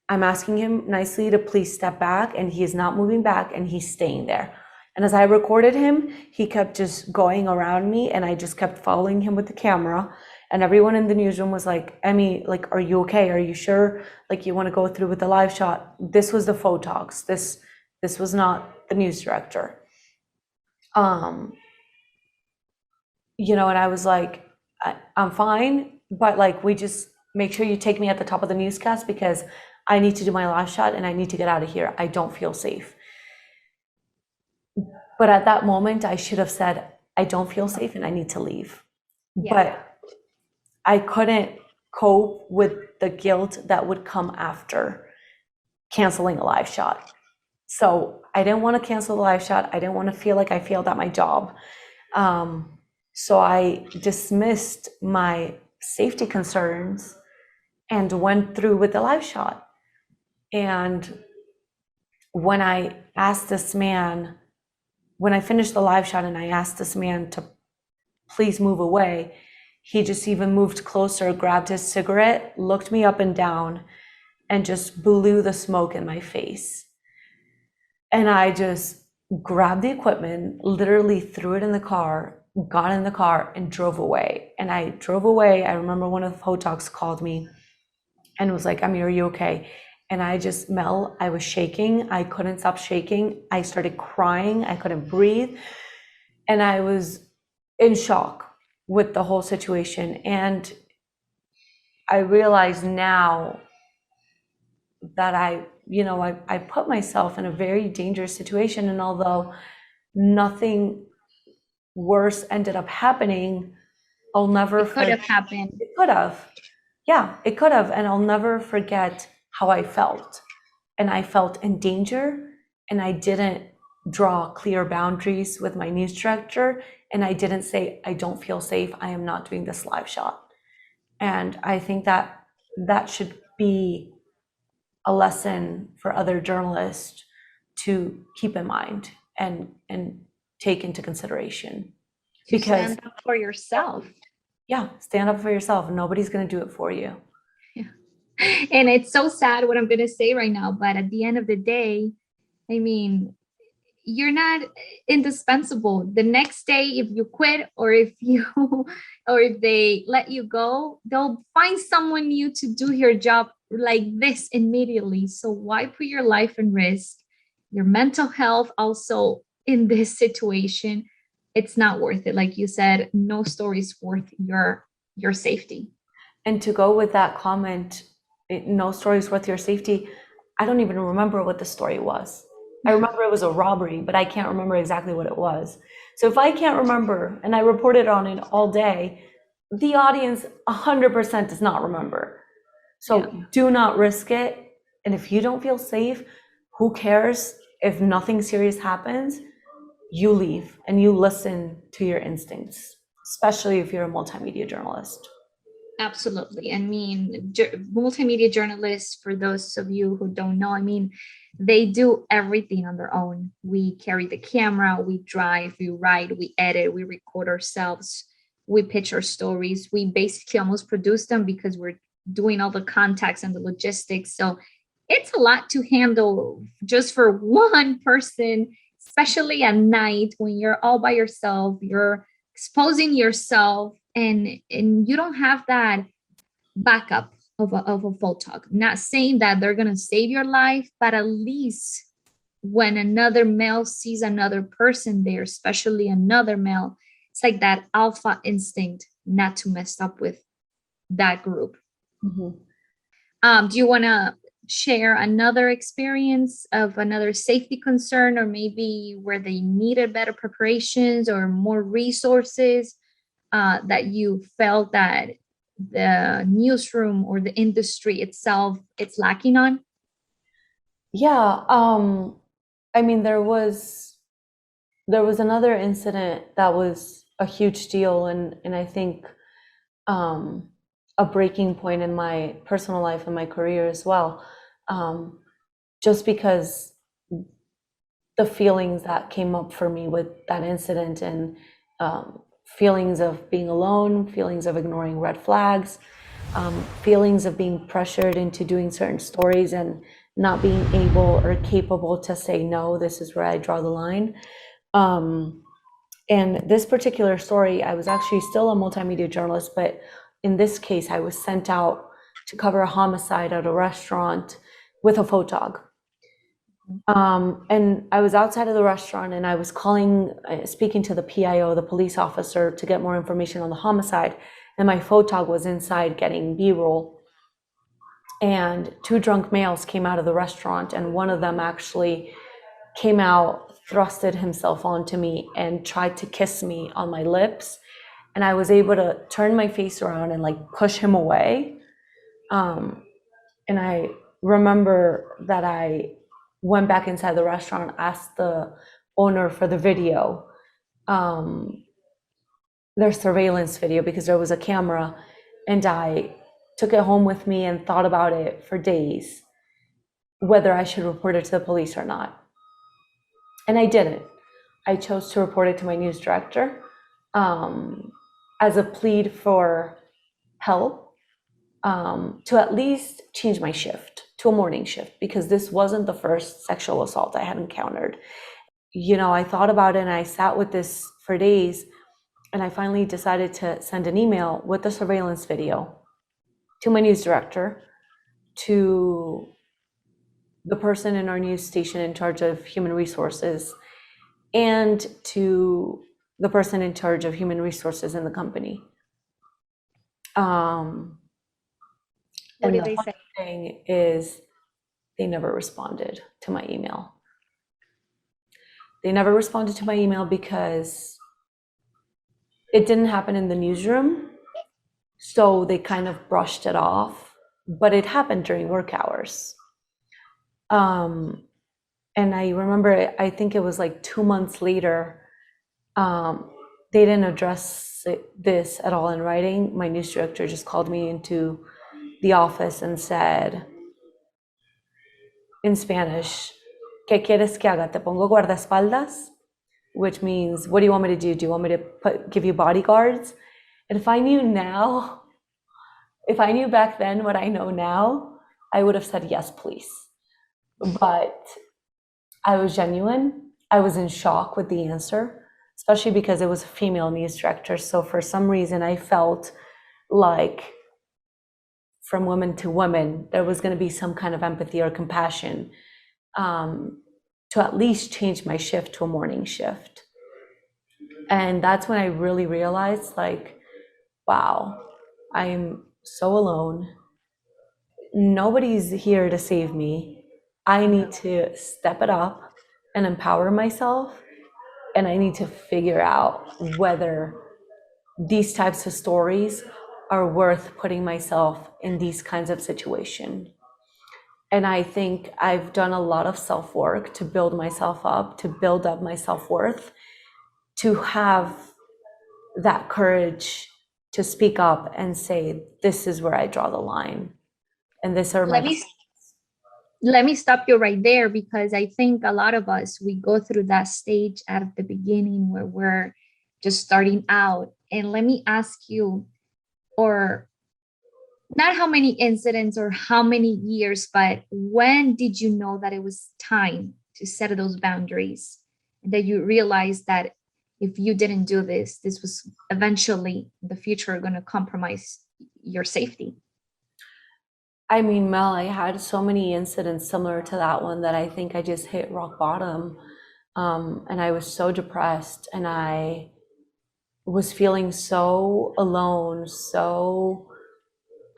I'm asking him nicely to please step back, and he is not moving back, and he's staying there. And as I recorded him, he kept just going around me, and I just kept following him with the camera. And everyone in the newsroom was like, Emmy, like, are you okay? Are you sure? Like, you want to go through with the live shot? This was the photogs. This was not the news director. You know, and I was like, I'm fine, but like, we just make sure you take me at the top of the newscast because I need to do my live shot and I need to get out of here. I don't feel safe. But at that moment, I should have said, I don't feel safe and I need to leave. Yeah. But I couldn't cope with the guilt that would come after canceling a live shot. So I didn't want to cancel the live shot. I didn't want to feel like I failed at my job. So I dismissed my safety concerns and went through with the live shot. And when I asked this man, when I finished the live shot and I asked this man to please move away, he just even moved closer, grabbed his cigarette, looked me up and down, and just blew the smoke in my face. And I just grabbed the equipment, literally threw it in the car, got in the car, and drove away. And I drove away. I remember one of the photogs called me and was like, Ami, are you okay? And I just, Mel, I was shaking. I couldn't stop shaking. I started crying. I couldn't breathe. And I was in shock with the whole situation. And I realize now that I put myself in a very dangerous situation. And although nothing worse ended up happening, I'll never It could have happened. It could have. Yeah, it could have. And I'll never forget how I felt. And I felt in danger, and I didn't draw clear boundaries with my news director. And I didn't say, I don't feel safe. I am not doing this live shot. And I think that that should be a lesson for other journalists to keep in mind and take into consideration. To stand up for yourself. Yeah, stand up for yourself. Nobody's going to do it for you. Yeah. And it's so sad what I'm going to say right now, but at the end of the day, I mean, you're not indispensable. The next day, if you quit or if they let you go, they'll find someone new to do your job like this immediately. So why put your life in risk, your mental health also in this situation? It's not worth it. Like you said, no story is worth your safety. And to go with that comment, no story is worth your safety. I don't even remember what the story was. I remember it was a robbery, but I can't remember exactly what it was. So if I can't remember and I reported on it all day, the audience 100% does not remember. So do not risk it. And if you don't feel safe, who cares? If nothing serious happens, you leave and you listen to your instincts, especially if you're a multimedia journalist. Absolutely. I mean, multimedia journalists, for those of you who don't know, I mean, they do everything on their own. We carry the camera, we drive, we write, we edit, we record ourselves, we pitch our stories. We basically almost produce them because we're doing all the contacts and the logistics. So it's a lot to handle just for one person, especially at night when you're all by yourself, you're exposing yourself, and you don't have that backup of a photog. Not saying that they're going to save your life, but at least when another male sees another person there, especially another male, it's like that alpha instinct not to mess up with that group. Do you want to share another experience of another safety concern, or maybe where they needed better preparations or more resources that you felt that the newsroom or the industry itself it's lacking on? Yeah, I mean, there was another incident that was a huge deal, and I think a breaking point in my personal life and my career as well. Just because the feelings that came up for me with that incident, and feelings of being alone, feelings of ignoring red flags, feelings of being pressured into doing certain stories and not being able or capable to say, no, this is where I draw the line. And this particular story, I was actually still a multimedia journalist, but in this case, I was sent out to cover a homicide at a restaurant with a photog. And I was outside of the restaurant, and I was speaking to the PIO, the police officer, to get more information on the homicide. And my photog was inside getting B-roll. And two drunk males came out of the restaurant, and one of them actually came out, thrusted himself onto me, and tried to kiss me on my lips. And I was able to turn my face around and like push him away. And I remember that I went back inside the restaurant, asked the owner for the video, their surveillance video, because there was a camera, and I took it home with me and thought about it for days, whether I should report it to the police or not. And I didn't. I chose to report it to my news director as a plea for help, to at least change my shift to a morning shift, because this wasn't the first sexual assault I had encountered. I thought about it, and I sat with this for days, and I finally decided to send an email with the surveillance video to my news director, to the person in our news station in charge of human resources, and to the person in charge of human resources in the company. What And did the they funny say? thing is, they never responded to my email. They never responded to my email because it didn't happen in the newsroom, so they kind of brushed it off, but it happened during work hours. And I remember, I think it was like 2 months later, they didn't address this at all in writing. My news director just called me into the office and said in Spanish, ¿Qué quieres que haga? ¿Te pongo guardaespaldas? Which means, what do you want me to do? Do you want me to give you bodyguards? And if I knew back then what I know now, I would have said, yes, please. But I was genuine. I was in shock with the answer, especially because it was a female news director. So for some reason, I felt like from woman to woman, there was going to be some kind of empathy or compassion, to at least change my shift to a morning shift. And that's when I really realized, like, wow, I'm so alone. Nobody's here to save me. I need to step it up and empower myself. And I need to figure out whether these types of stories are worth putting myself in these kinds of situations. And I think I've done a lot of self-work to build myself up, to build up my self-worth, to have that courage to speak up and say, this is where I draw the line. And this are my... Let me stop you right there, because I think a lot of us, we go through that stage at the beginning where we're just starting out. And let me ask you, or not how many incidents or how many years, but when did you know that it was time to set those boundaries, that you realized that if you didn't do this, this was eventually in the future going to compromise your safety? I mean, Mel, I had so many incidents similar to that one that I think I just hit rock bottom. And I was so depressed, and I was feeling so alone, so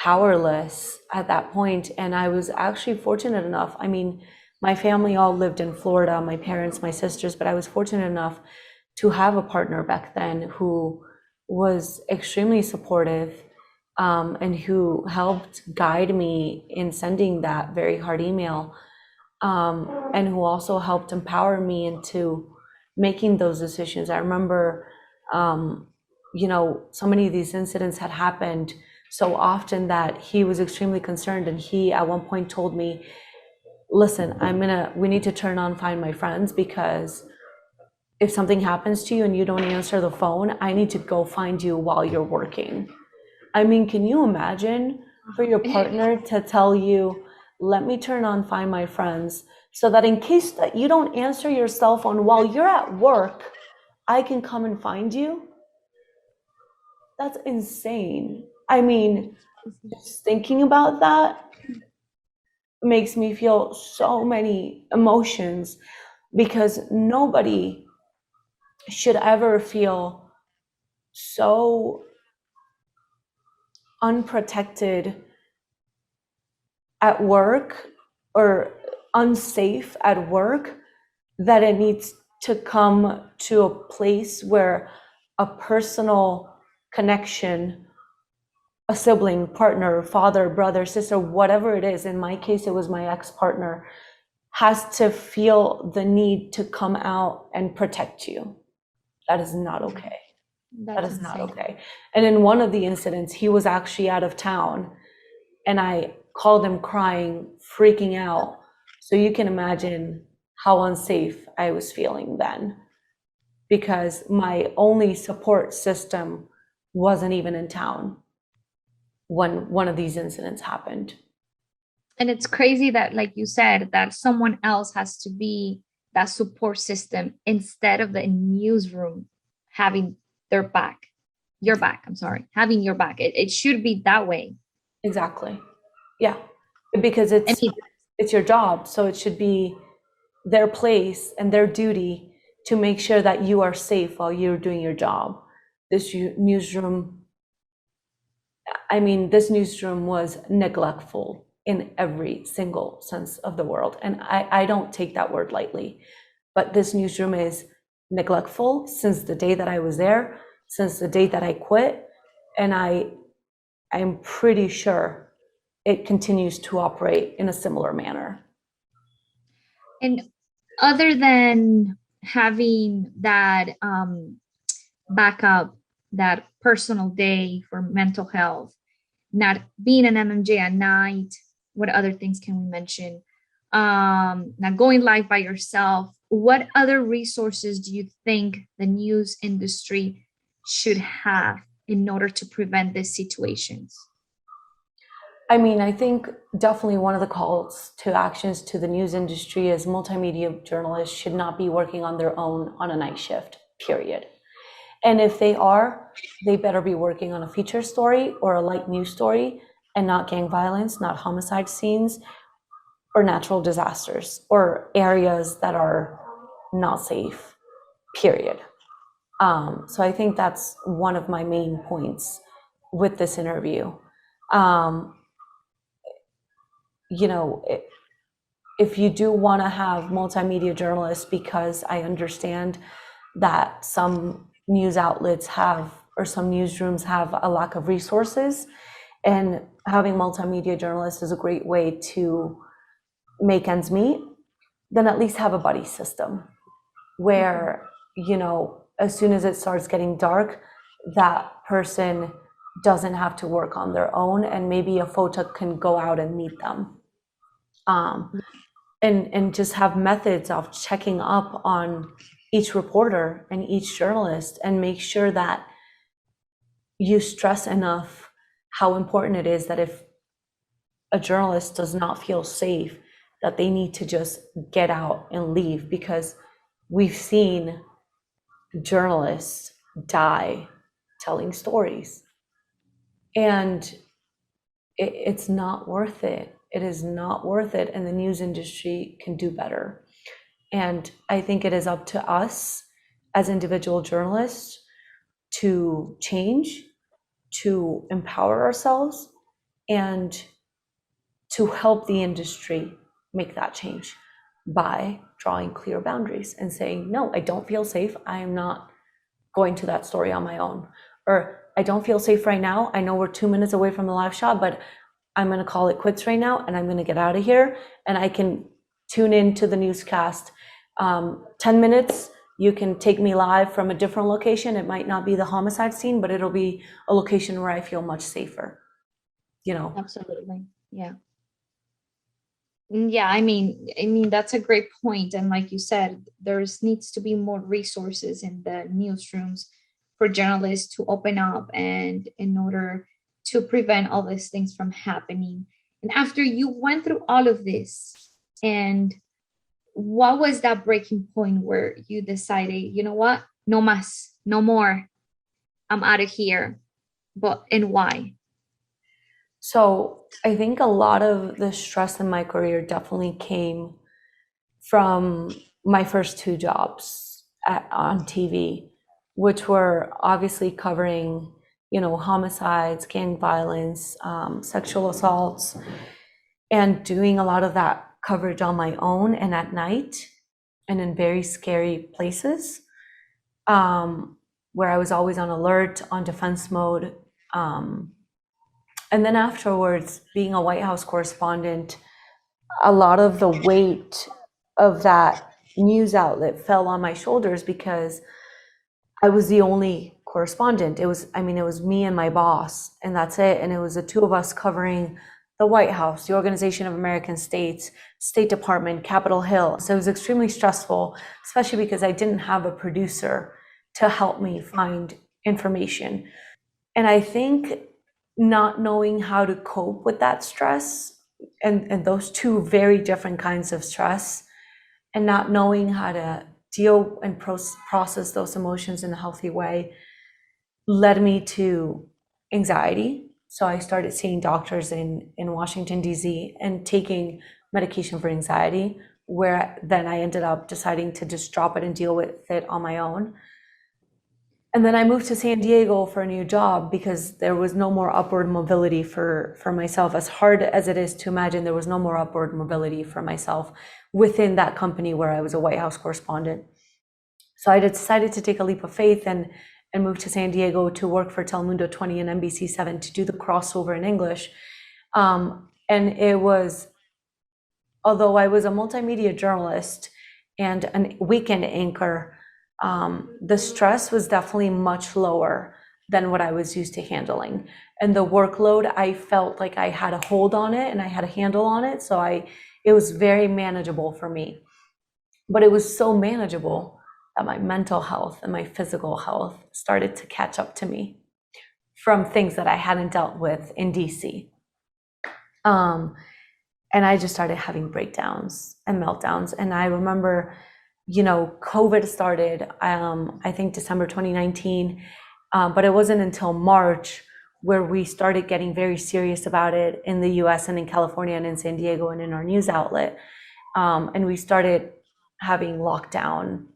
powerless at that point. And I was actually fortunate enough. I mean, my family all lived in Florida, my parents, my sisters, but I was fortunate enough to have a partner back then who was extremely supportive, and who helped guide me in sending that very hard email, and who also helped empower me into making those decisions. I remember, so many of these incidents had happened so often that he was extremely concerned, and he at one point told me, listen, we need to turn on Find My Friends, because if something happens to you and you don't answer the phone, I need to go find you while you're working. I mean, can you imagine for your partner to tell you, let me turn on Find My Friends so that in case that you don't answer your cell phone while you're at work, I can come and find you? That's insane. I mean, just thinking about that makes me feel so many emotions, because nobody should ever feel so unprotected at work or unsafe at work that it needs to come to a place where a personal connection, a sibling, partner, father, brother, sister, whatever it is, in my case it was my ex-partner, has to feel the need to come out and protect you. That is not okay. That is not okay. And in one of the incidents, he was actually out of town, and I called him crying, freaking out. So you can imagine how unsafe I was feeling then, because my only support system wasn't even in town when one of these incidents happened. And it's crazy that, like you said, that someone else has to be that support system instead of the newsroom having their back, your back, I'm sorry, having your back. It should be that way. Exactly. Yeah. Because I mean, it's your job. So it should be their place and their duty to make sure that you are safe while you're doing your job. This newsroom, this newsroom was neglectful in every single sense of the word. And I don't take that word lightly, but this newsroom is neglectful since the day that I was there, since the day that I quit. And I'm pretty sure it continues to operate in a similar manner. And other than having that backup, that personal day for mental health, not being an MMJ at night, what other things can we mention? Not going live by yourself. What other resources do you think the news industry should have in order to prevent these situations? I think definitely one of the calls to actions to the news industry is multimedia journalists should not be working on their own on a night shift, period. And if they are, they better be working on a feature story or a light news story, and not gang violence, not homicide scenes, or natural disasters, or areas that are not safe, period. So I think that's one of my main points with this interview. If you do want to have multimedia journalists, because I understand that some news outlets have, or some newsrooms have, a lack of resources, and having multimedia journalists is a great way to make ends meet, then at least have a buddy system where, as soon as it starts getting dark, that person doesn't have to work on their own, and maybe a photo can go out and meet them. And just have methods of checking up on each reporter and each journalist, and make sure that you stress enough how important it is that if a journalist does not feel safe, that they need to just get out and leave, because we've seen journalists die telling stories, and it's not worth it. It is not worth it, and the news industry can do better. And I think it is up to us as individual journalists to change, to empower ourselves, and to help the industry make that change by drawing clear boundaries and saying, no, I don't feel safe. I am not going to that story on my own. Or I don't feel safe right now. I know we're 2 minutes away from the live shot, but I'm going to call it quits right now, and I'm going to get out of here, and I can tune into the newscast. 10 minutes, you can take me live from a different location. It might not be the homicide scene, but it'll be a location where I feel much safer. you know. Absolutely. Yeah. Yeah, I mean that's a great point. And like you said, there's needs to be more resources in the newsrooms for journalists to open up and in order to prevent all these things from happening. And after you went through all of this, and what was that breaking point where you decided, you know what, no más, no more, I'm out of here? But and why? So I think a lot of the stress in my career definitely came from my first two jobs on TV, which were obviously covering, homicides, gang violence, sexual assaults, and doing a lot of that coverage on my own and at night and in very scary places, where I was always on alert, on defense mode. And then afterwards, being a White House correspondent, a lot of the weight of that news outlet fell on my shoulders because I was the only correspondent. It was me and my boss, and that's it. And it was the two of us covering the White House, the Organization of American States, State Department, Capitol Hill. So it was extremely stressful, especially because I didn't have a producer to help me find information. And I think not knowing how to cope with that stress and those two very different kinds of stress, and not knowing how to deal and process those emotions in a healthy way, led me to anxiety. So I started seeing doctors in Washington, D.C., and taking medication for anxiety, where then I ended up deciding to just drop it and deal with it on my own. And then I moved to San Diego for a new job because there was no more upward mobility for myself. As hard as it is to imagine, there was no more upward mobility for myself within that company where I was a White House correspondent. So I decided to take a leap of faith and move to San Diego to work for Telemundo 20 and NBC7 to do the crossover in English. And it was, although I was a multimedia journalist and a weekend anchor, the stress was definitely much lower than what I was used to handling. And the workload, I felt like I had a hold on it and I had a handle on it. So it was very manageable for me. But it was so manageable that my mental health and my physical health started to catch up to me from things that I hadn't dealt with in DC. And I just started having breakdowns and meltdowns. And I remember, COVID started, I think December 2019, but it wasn't until March where we started getting very serious about it in the US and in California and in San Diego and in our news outlet. And we started having lockdown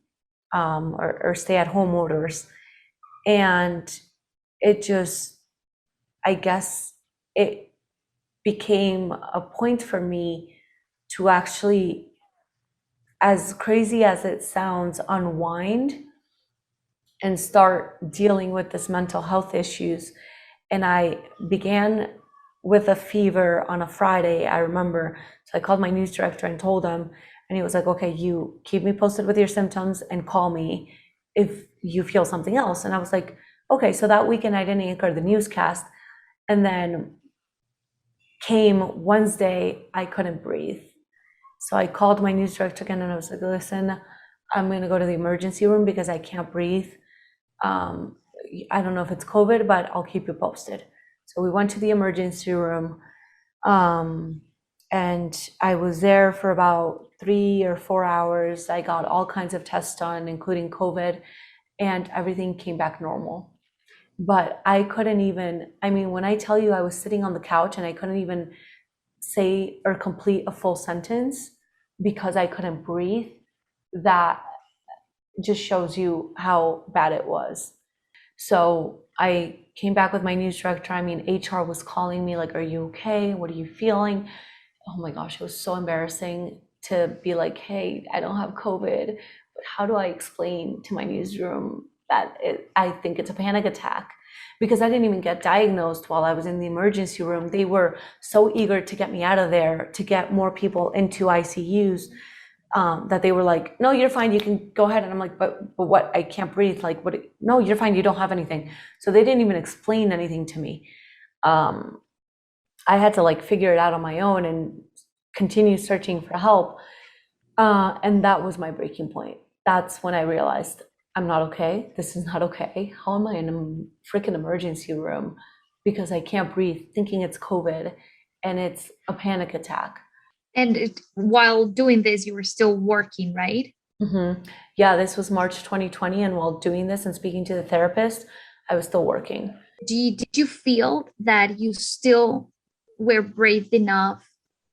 or stay-at-home orders. And it just, I guess, it became a point for me to actually, as crazy as it sounds, unwind and start dealing with this mental health issues. And I began with a fever on a Friday, I remember. So I called my news director and told him, and he was like, okay, you keep me posted with your symptoms and call me if you feel something else. And I was like, okay. So that weekend I didn't anchor the newscast. And then came Wednesday, I couldn't breathe. So I called my news director again and I was like, listen, I'm going to go to the emergency room because I can't breathe. I don't know if it's COVID, but I'll keep you posted. So we went to the emergency room, and I was there for about 3 or 4 hours. I got all kinds of tests done, including COVID, and everything came back normal. But I couldn't even, when I tell you I was sitting on the couch and I couldn't even say or complete a full sentence because I couldn't breathe, that just shows you how bad it was. So I came back with my news director. HR was calling me like, are you okay? What are you feeling? Oh my gosh, it was so embarrassing to be like, hey, I don't have COVID, but how do I explain to my newsroom that I think it's a panic attack? Because I didn't even get diagnosed while I was in the emergency room. They were so eager to get me out of there, to get more people into ICUs, that they were like, no, you're fine, you can go ahead. And I'm like, but what? I can't breathe. Like, what? No, you're fine, you don't have anything. So they didn't even explain anything to me. I had to like figure it out on my own and continue searching for help. And that was my breaking point. That's when I realized I'm not okay. This is not okay. How am I in a freaking emergency room because I can't breathe, thinking it's COVID and it's a panic attack? And while doing this, you were still working, right? Yeah, this was March 2020. And while doing this and speaking to the therapist, I was still working. Did you feel that you still were brave enough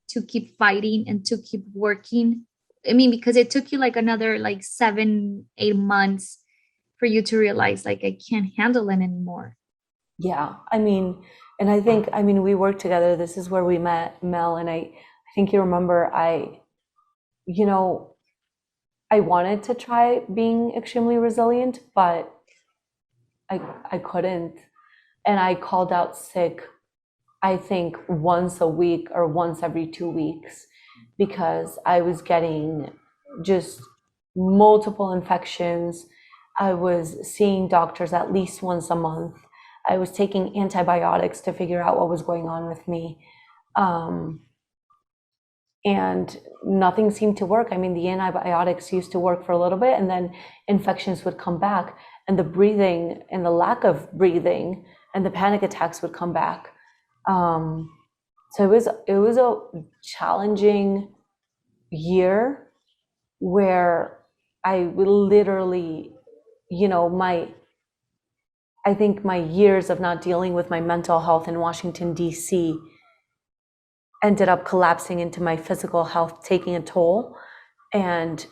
to keep fighting and to keep working? I mean, because it took you like another like 7, 8 months for you to realize like I can't handle it anymore. Yeah, I mean, and I think, I mean, we worked together. This is where we met, Mel, and I think you remember you know, I wanted to try being extremely resilient, but I couldn't. And I called out sick, I think once a week or once every 2 weeks because I was getting just multiple infections. I was seeing doctors at least once a month. I was taking antibiotics to figure out what was going on with me. Um, and nothing seemed to work. I mean, the antibiotics used to work for a little bit, and then infections would come back, and the breathing and the lack of breathing and the panic attacks would come back. So it was a challenging year where I would literally, my I think my years of not dealing with my mental health in Washington, D.C. ended up collapsing into my physical health, taking a toll, and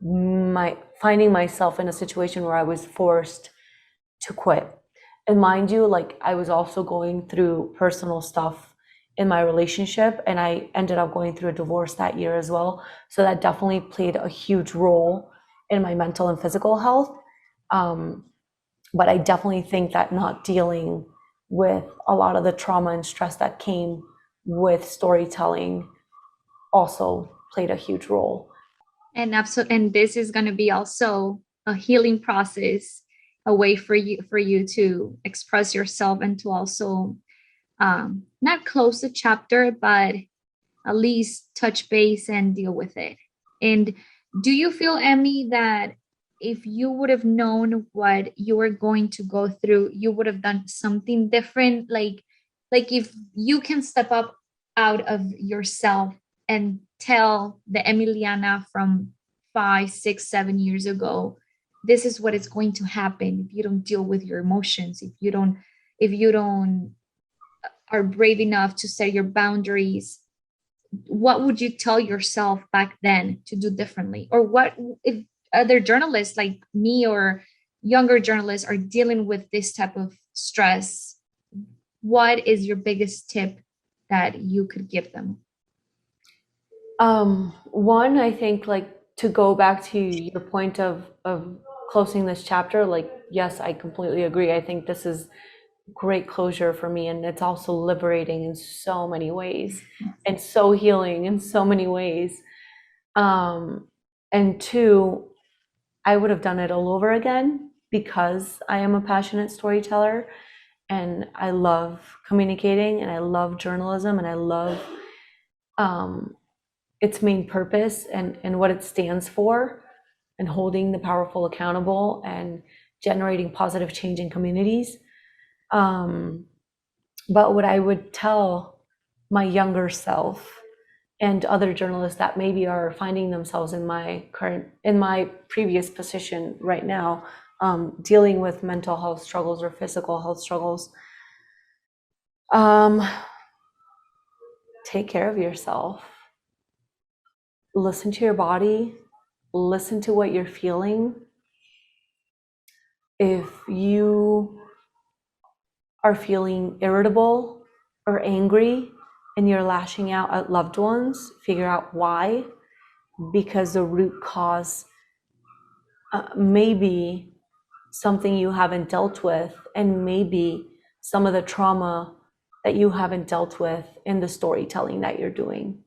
my finding myself in a situation where I was forced to quit. And mind you, like I was also going through personal stuff in my relationship, and I ended up going through a divorce that year as well. So that definitely played a huge role in my mental and physical health. But I definitely think that not dealing with a lot of the trauma and stress that came with storytelling also played a huge role. And this is going to be also a healing process, a way for you to express yourself and to also not close the chapter, but at least touch base and deal with it. And do you feel, Emmy, that if you would have known what you were going to go through, you would have done something different? Like if you can step up out of yourself and tell the Emiliana from 5, 6, 7 years ago, this is what is going to happen if you don't deal with your emotions, if you don't are brave enough to set your boundaries, what would you tell yourself back then to do differently? Or what if other journalists like me or younger journalists are dealing with this type of stress? What is your biggest tip that you could give them? One, I think like to go back to your point of closing this chapter, like yes, I completely agree. I think this is great closure for me, and it's also liberating in so many ways and so healing in so many ways. And two, I would have done it all over again because I am a passionate storyteller and I love communicating and I love journalism and I love its main purpose and what it stands for and holding the powerful accountable and generating positive change in communities. But what I would tell my younger self and other journalists that maybe are finding themselves in my previous position right now, dealing with mental health struggles or physical health struggles, take care of yourself. Listen to your body. Listen to what you're feeling. If you are feeling irritable or angry and you're lashing out at loved ones, figure out why, because the root cause may be something you haven't dealt with, and maybe some of the trauma that you haven't dealt with in the storytelling that you're doing.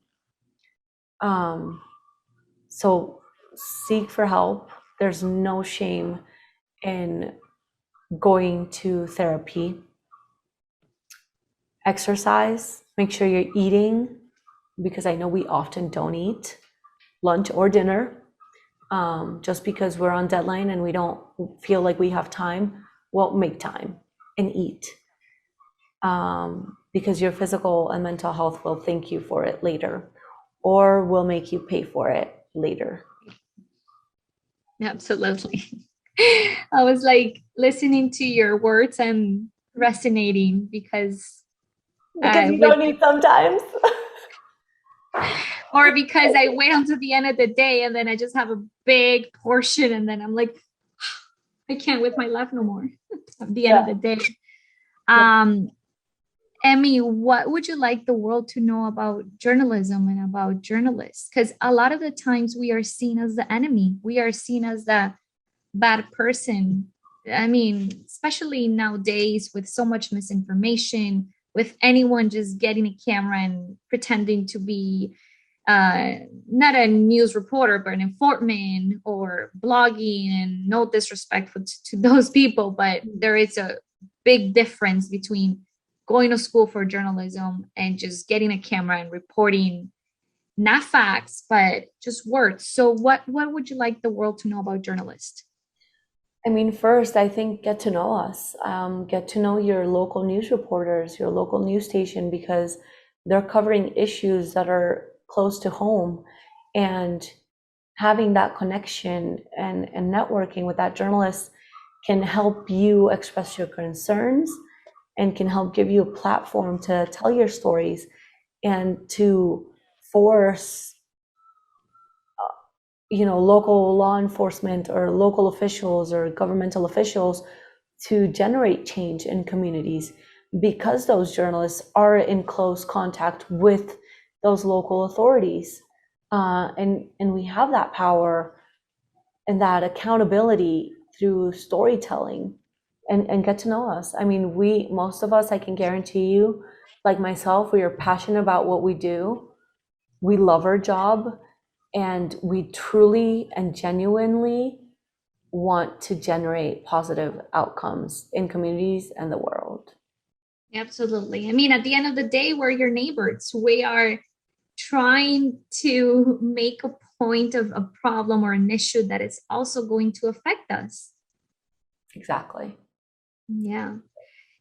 So seek for help. There's no shame in going to therapy. Exercise. Make sure you're eating, because I know we often don't eat lunch or dinner. Just because we're on deadline and we don't feel like we have time, we'll make time and eat. Because your physical and mental health will thank you for it later, or will make you pay for it later. Absolutely. I was like listening to your words and resonating because you don't eat sometimes. or because I wait until the end of the day and then I just have a big portion and then I'm like, I can't with my life no more at the end of the day. Emmy, what would you like the world to know about journalism and about journalists? Because a lot of the times we are seen as the enemy. We are seen as the bad person. I mean, especially nowadays with so much misinformation, with anyone just getting a camera and pretending to be not a news reporter, but an informant or blogging, and no disrespect to those people, but there is a big difference between going to school for journalism and just getting a camera and reporting not facts, but just words. So what would you like the world to know about journalists? I mean, first, I think get to know us. Get to know your local news reporters, your local news station, because they're covering issues that are close to home. And having that connection and networking with that journalist can help you express your concerns and can help give you a platform to tell your stories and to force local law enforcement or local officials or governmental officials to generate change in communities, because those journalists are in close contact with those local authorities. And we have that power and that accountability through storytelling, and get to know us. I mean, most of us, I can guarantee you, like myself, we are passionate about what we do. We love our job, and we truly and genuinely want to generate positive outcomes in communities and the world. Absolutely. I mean, at the end of the day, we're your neighbors. We are trying to make a point of a problem or an issue that is also going to affect us. Exactly. Yeah.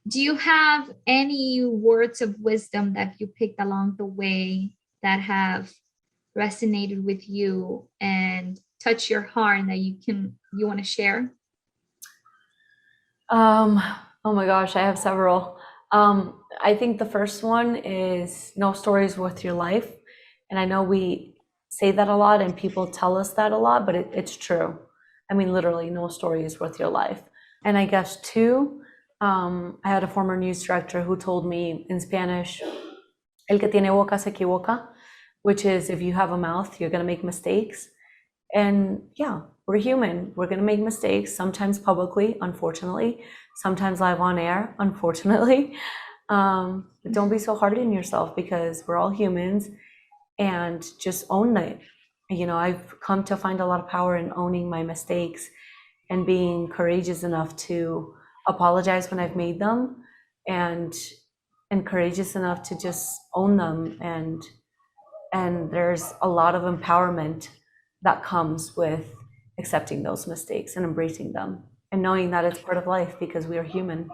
Do you have any words of wisdom that you picked along the way that have resonated with you and touched your heart that you want to share? Oh my gosh, I have several. I think the first one is no story is worth your life. And I know we say that a lot and people tell us that a lot, but it's true. I mean, literally, no story is worth your life. And I guess two, I had a former news director who told me in Spanish, el que tiene boca se equivoca, which is if you have a mouth, you're going to make mistakes. And yeah, we're human. We're going to make mistakes, sometimes publicly, unfortunately, sometimes live on air, unfortunately. But don't be so hard on yourself, because we're all humans, and just own it. I've come to find a lot of power in owning my mistakes and being courageous enough to apologize when I've made them, and courageous enough to just own them. And there's a lot of empowerment that comes with accepting those mistakes and embracing them and knowing that it's part of life, because we are human.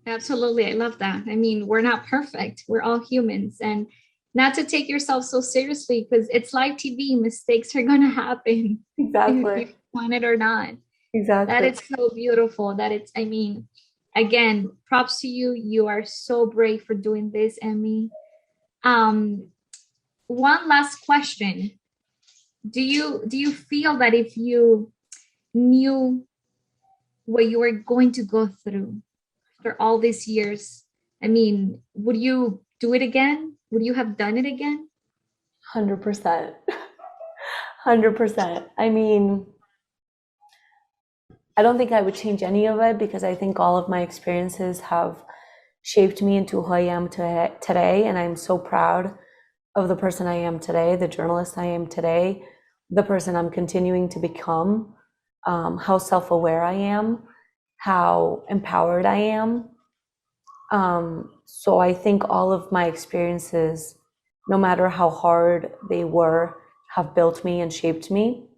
Absolutely. I love that. I mean, we're not perfect. We're all humans, and not to take yourself so seriously, because it's live TV. Mistakes are going to happen. Exactly. If you want it or not. Exactly. That is so beautiful. I mean, again, props to you. You are so brave for doing this, Emmy. One last question. Do you feel that if you knew what you were going to go through for all these years, I mean, would you do it again? Would you have done it again? 100%. 100%. I mean, I don't think I would change any of it, because I think all of my experiences have shaped me into who I am today. And I'm so proud of the person I am today, the journalist I am today, the person I'm continuing to become, how self-aware I am, how empowered I am. So I think all of my experiences, no matter how hard they were, have built me and shaped me.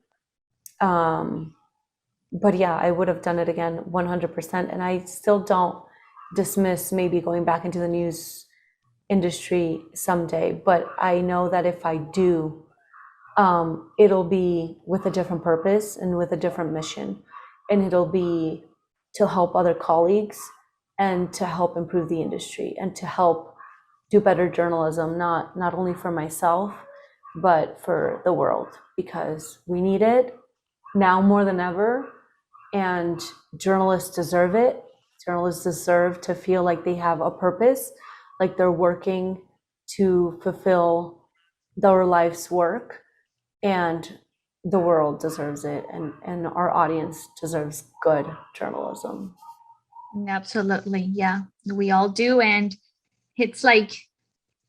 Um, but yeah, I would have done it again 100%. And I still don't dismiss maybe going back into the news industry someday. But I know that if I do, it'll be with a different purpose and with a different mission. And it'll be to help other colleagues and to help improve the industry and to help do better journalism, not only for myself, but for the world, because we need it now more than ever. And journalists deserve it. Journalists deserve to feel like they have a purpose, like they're working to fulfill their life's work. And the world deserves it, and our audience deserves good journalism. Absolutely. Yeah, we all do. And it's like,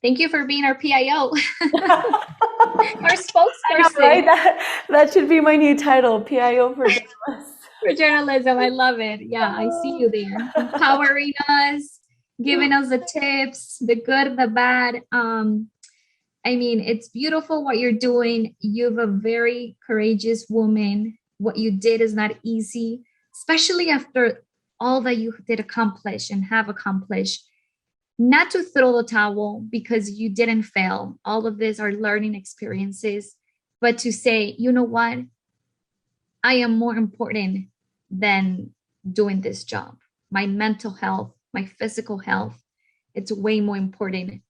thank you for being our PIO, our spokesperson. I know, right? That should be my new title, PIO for journalists. For journalism. I love it. Yeah, I see you there, empowering us, giving us the tips, the good, the bad. I mean, it's beautiful what you're doing. You're a very courageous woman. What you did is not easy, especially after all that you did accomplish and have accomplished. Not to throw the towel because you didn't fail. All of these are learning experiences, but to say, you know what? I am more important than doing this job. My mental health, my physical health, it's way more important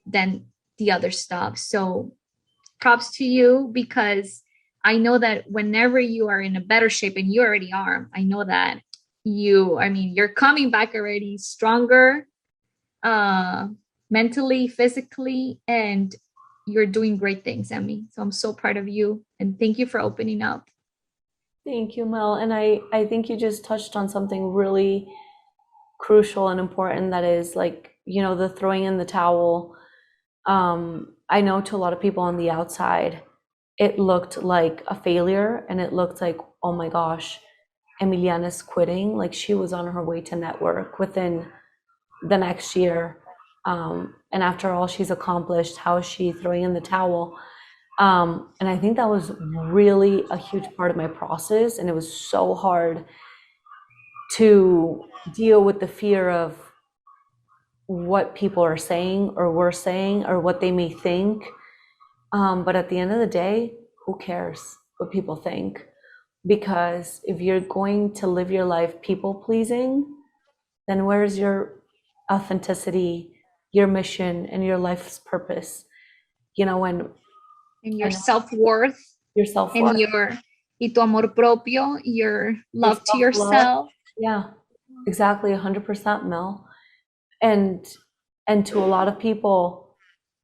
than the other stuff. So props to you, because I know that whenever you are in a better shape, and you already are, I know that you're coming back already stronger, mentally, physically, and you're doing great things, Emmy. So I'm so proud of you, and thank you for opening up. Thank you, Mel. And I think you just touched on something really crucial and important, that is, like, the throwing in the towel. I know to a lot of people on the outside, it looked like a failure, and it looked like, oh my gosh, Emiliana's quitting. Like, she was on her way to network within the next year. And after all she's accomplished, how is she throwing in the towel? And I think that was really a huge part of my process. And it was so hard to deal with the fear of what people are saying or were saying or what they may think. But at the end of the day, who cares what people think? Because if you're going to live your life people pleasing, then where's your authenticity, your mission, and your life's purpose? And your self-worth, your self-worth, and y tu amor propio, your love to yourself. Yeah, exactly, 100%, Mel. And to a lot of people,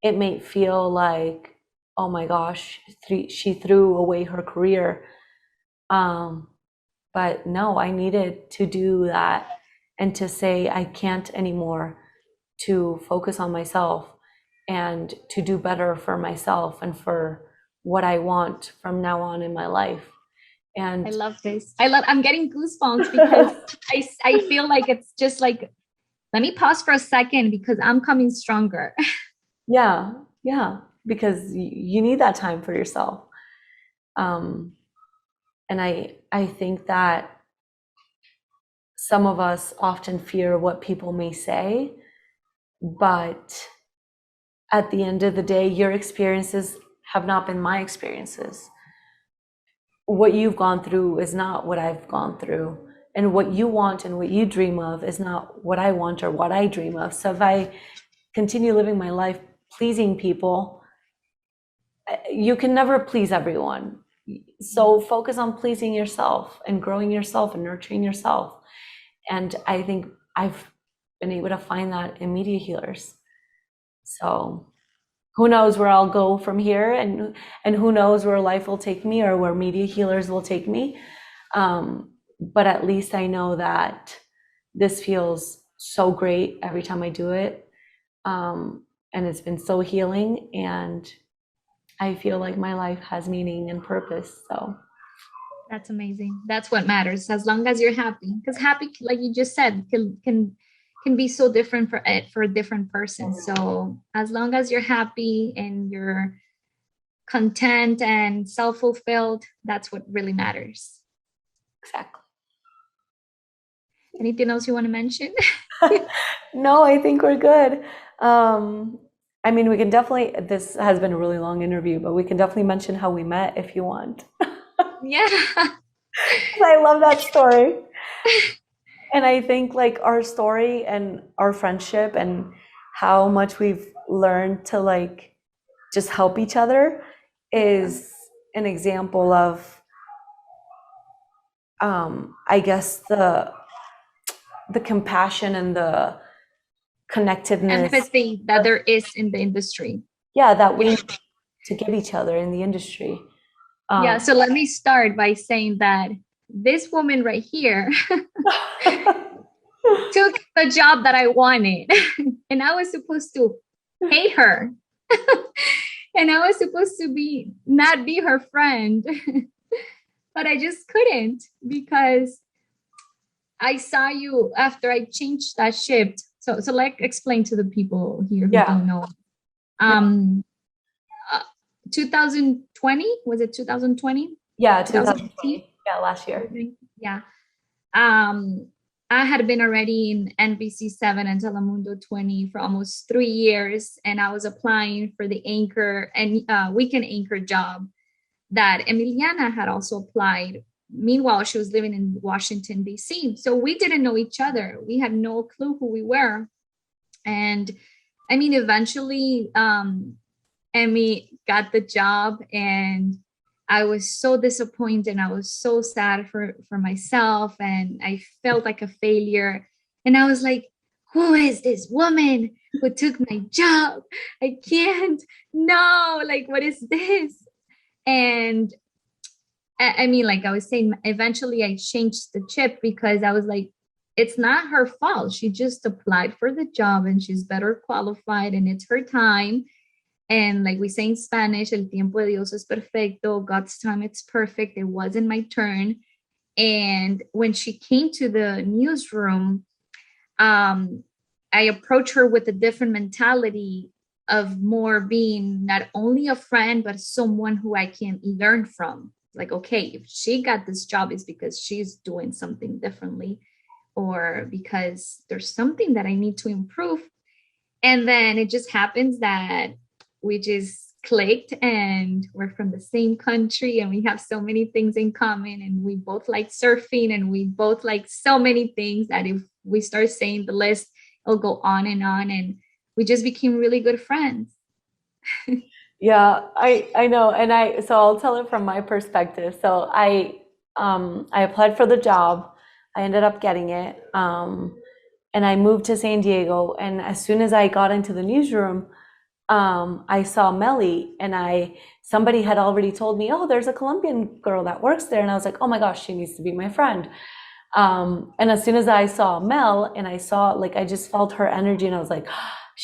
it may feel like, oh my gosh, she threw away her career. But no, I needed to do that and to say I can't anymore, to focus on myself and to do better for myself and for what I want from now on in my life. And I love this. I'm getting goosebumps because I feel like it's just like, let me pause for a second because I'm coming stronger. Yeah, because you need that time for yourself. And I think that some of us often fear what people may say, but at the end of the day, your experiences have not been my experiences. What you've gone through is not what I've gone through. And what you want and what you dream of is not what I want or what I dream of. So if I continue living my life pleasing people, you can never please everyone. So focus on pleasing yourself and growing yourself and nurturing yourself. And I think I've been able to find that in Media Healers. So who knows where I'll go from here, and who knows where life will take me or where Media Healers will take me. But at least I know that this feels so great every time I do it. And it's been so healing, and I feel like my life has meaning and purpose. So that's amazing. That's what matters, as long as you're happy. Because happy, like you just said, can can be so different for a different person. So as long as you're happy and you're content and self-fulfilled, that's what really matters. Exactly. Anything else you want to mention? No, I think we're good. I mean, we can definitely, this has been a really long interview, but we can definitely mention how we met if you want. Yeah. I love that story. And I think like our story and our friendship and how much we've learned to like just help each other is an example of I guess the compassion and the connectedness, Empathy that there is in the industry. yeah, that we need to give each other in the industry. Yeah, so let me start by saying that this woman right here took the job that I wanted, and I was supposed to hate her, and I was supposed to be not be her friend, but I just couldn't because I saw you after I changed that shift. So like explain to the people here who Yeah. don't know. 2020, was it 2020? Yeah, 2020. Yeah, last year. Yeah. I had been already in NBC7 and Telemundo 20 for almost 3 years, and I was applying for the anchor and weekend anchor job that Emiliana had also applied. Meanwhile, she was living in Washington, D.C. So we didn't know each other. We had no clue who we were. And I mean, eventually, Emmy got the job, and I was so disappointed. I was so sad for myself, and I felt like a failure. And I was like, who is this woman who took my job? I can't. No, like, what is this? And I mean, like I was saying, eventually I changed the chip because I was like, it's not her fault. She just applied for the job and she's better qualified and it's her time. And like we say in Spanish, el tiempo de Dios es perfecto. God's time, it's perfect. It wasn't my turn. And when she came to the newsroom, I approached her with a different mentality of more being not only a friend, but someone who I can learn from. Like, okay, if she got this job, it's because she's doing something differently or because there's something that I need to improve. And then it just happens that we just clicked and we're from the same country and we have so many things in common and we both like surfing and we both like so many things that if we start saying the list, it'll go on and we just became really good friends. Yeah, I know, and so I'll tell it from my perspective. So I applied for the job. I ended up getting it. And I moved to San Diego, and as soon as I got into the newsroom, I saw Melly, and somebody had already told me, oh, there's a Colombian girl that works there, and I was like, oh my gosh, she needs to be my friend. And as soon as I saw Mel and I saw, like, I just felt her energy and I was like,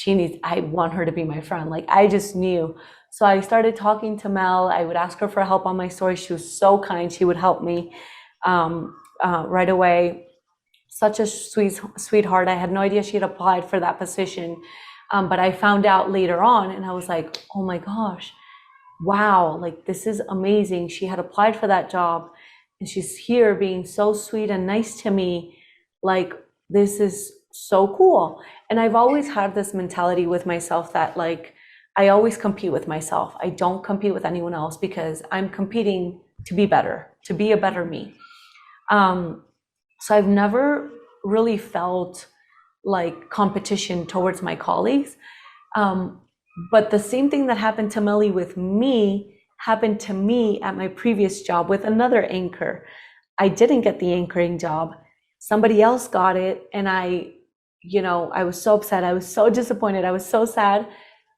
I want her to be my friend. Like, I just knew. So I started talking to Mel. I would ask her for help on my story. She was so kind. She would help me right away. Such a sweetheart. I had no idea she had applied for that position. But I found out later on and I was like, oh my gosh, wow, like this is amazing. She had applied for that job and she's here being so sweet and nice to me. Like, this is so cool. And I've always had this mentality with myself that like, I always compete with myself. I don't compete with anyone else because I'm competing to be better, to be a better me. So I've never really felt like competition towards my colleagues. But the same thing that happened to Melly with me happened to me at my previous job with another anchor. I didn't get the anchoring job. Somebody else got it. And I was so upset. I was so disappointed. I was so sad.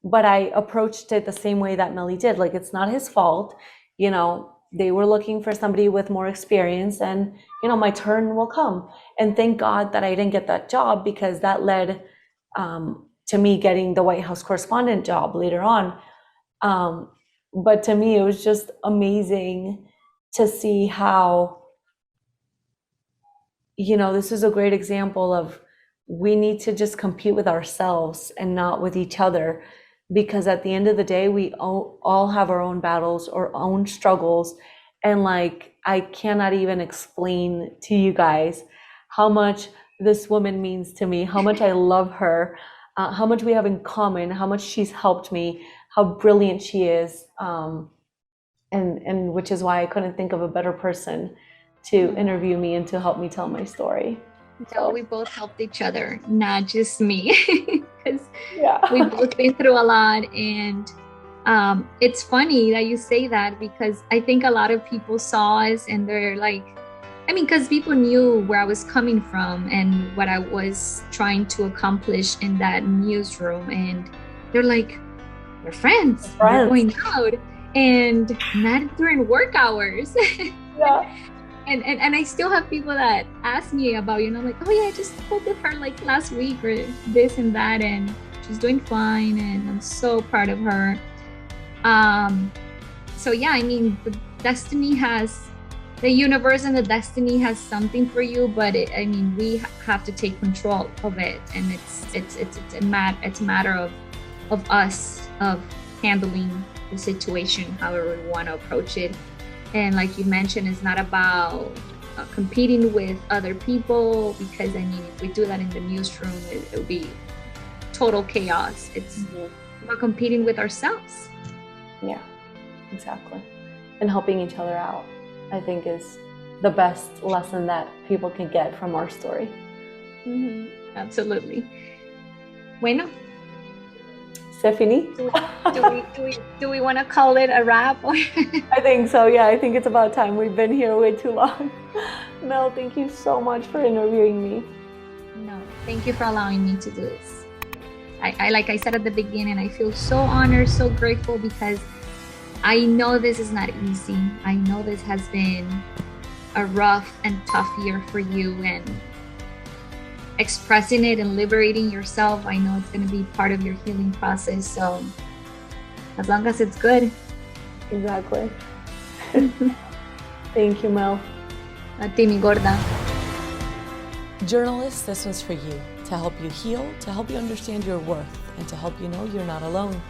But I approached it the same way that Melly did. Like, it's not his fault. They were looking for somebody with more experience and, my turn will come. And thank God that I didn't get that job because that led to me getting the White House correspondent job later on. But to me, it was just amazing to see how, this is a great example of we need to just compete with ourselves and not with each other, because at the end of the day, we all have our own battles, our own struggles. And like, I cannot even explain to you guys how much this woman means to me, how much I love her, how much we have in common, how much she's helped me, how brilliant she is. And which is why I couldn't think of a better person to interview me and to help me tell my story. So we both helped each other, not just me, because Yeah. we've both been through a lot. And it's funny that you say that, because I think a lot of people saw us and they're like, I mean, because people knew where I was coming from and what I was trying to accomplish in that newsroom. And they're like, we're friends. We're going out, and not during work hours. Yeah. And I still have people that ask me about, like, oh yeah, I just spoke with her like last week or this and that, and she's doing fine, and I'm so proud of her. So yeah, I mean, the universe and the destiny has something for you, but we have to take control of it, and it's a matter of us, of handling the situation however we want to approach it. And like you mentioned, it's not about competing with other people, because if we do that in the newsroom, it would be total chaos. It's about competing with ourselves. Yeah, exactly. And helping each other out, I think, is the best lesson that people can get from our story. Mm-hmm. Absolutely. Bueno. Stephanie? Do we want to call it a wrap? I think so, yeah. I think it's about time. We've been here way too long. Mel, thank you so much for interviewing me. No, thank you for allowing me to do this. I like I said at the beginning, I feel so honored, so grateful, because I know this is not easy. I know this has been a rough and tough year for you, and expressing it and liberating yourself, I know it's going to be part of your healing process. So as long as it's good. Exactly. Thank you, Mel. A ti, mi gorda. Journalists, this one's for you, to help you heal, to help you understand your worth, and to help you know you're not alone.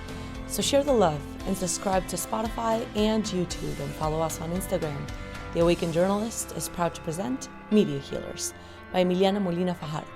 So share the love and subscribe to Spotify and YouTube, and follow us on Instagram. The Awakened Journalist is proud to present Media Healers by Emiliana Molina Fajardo.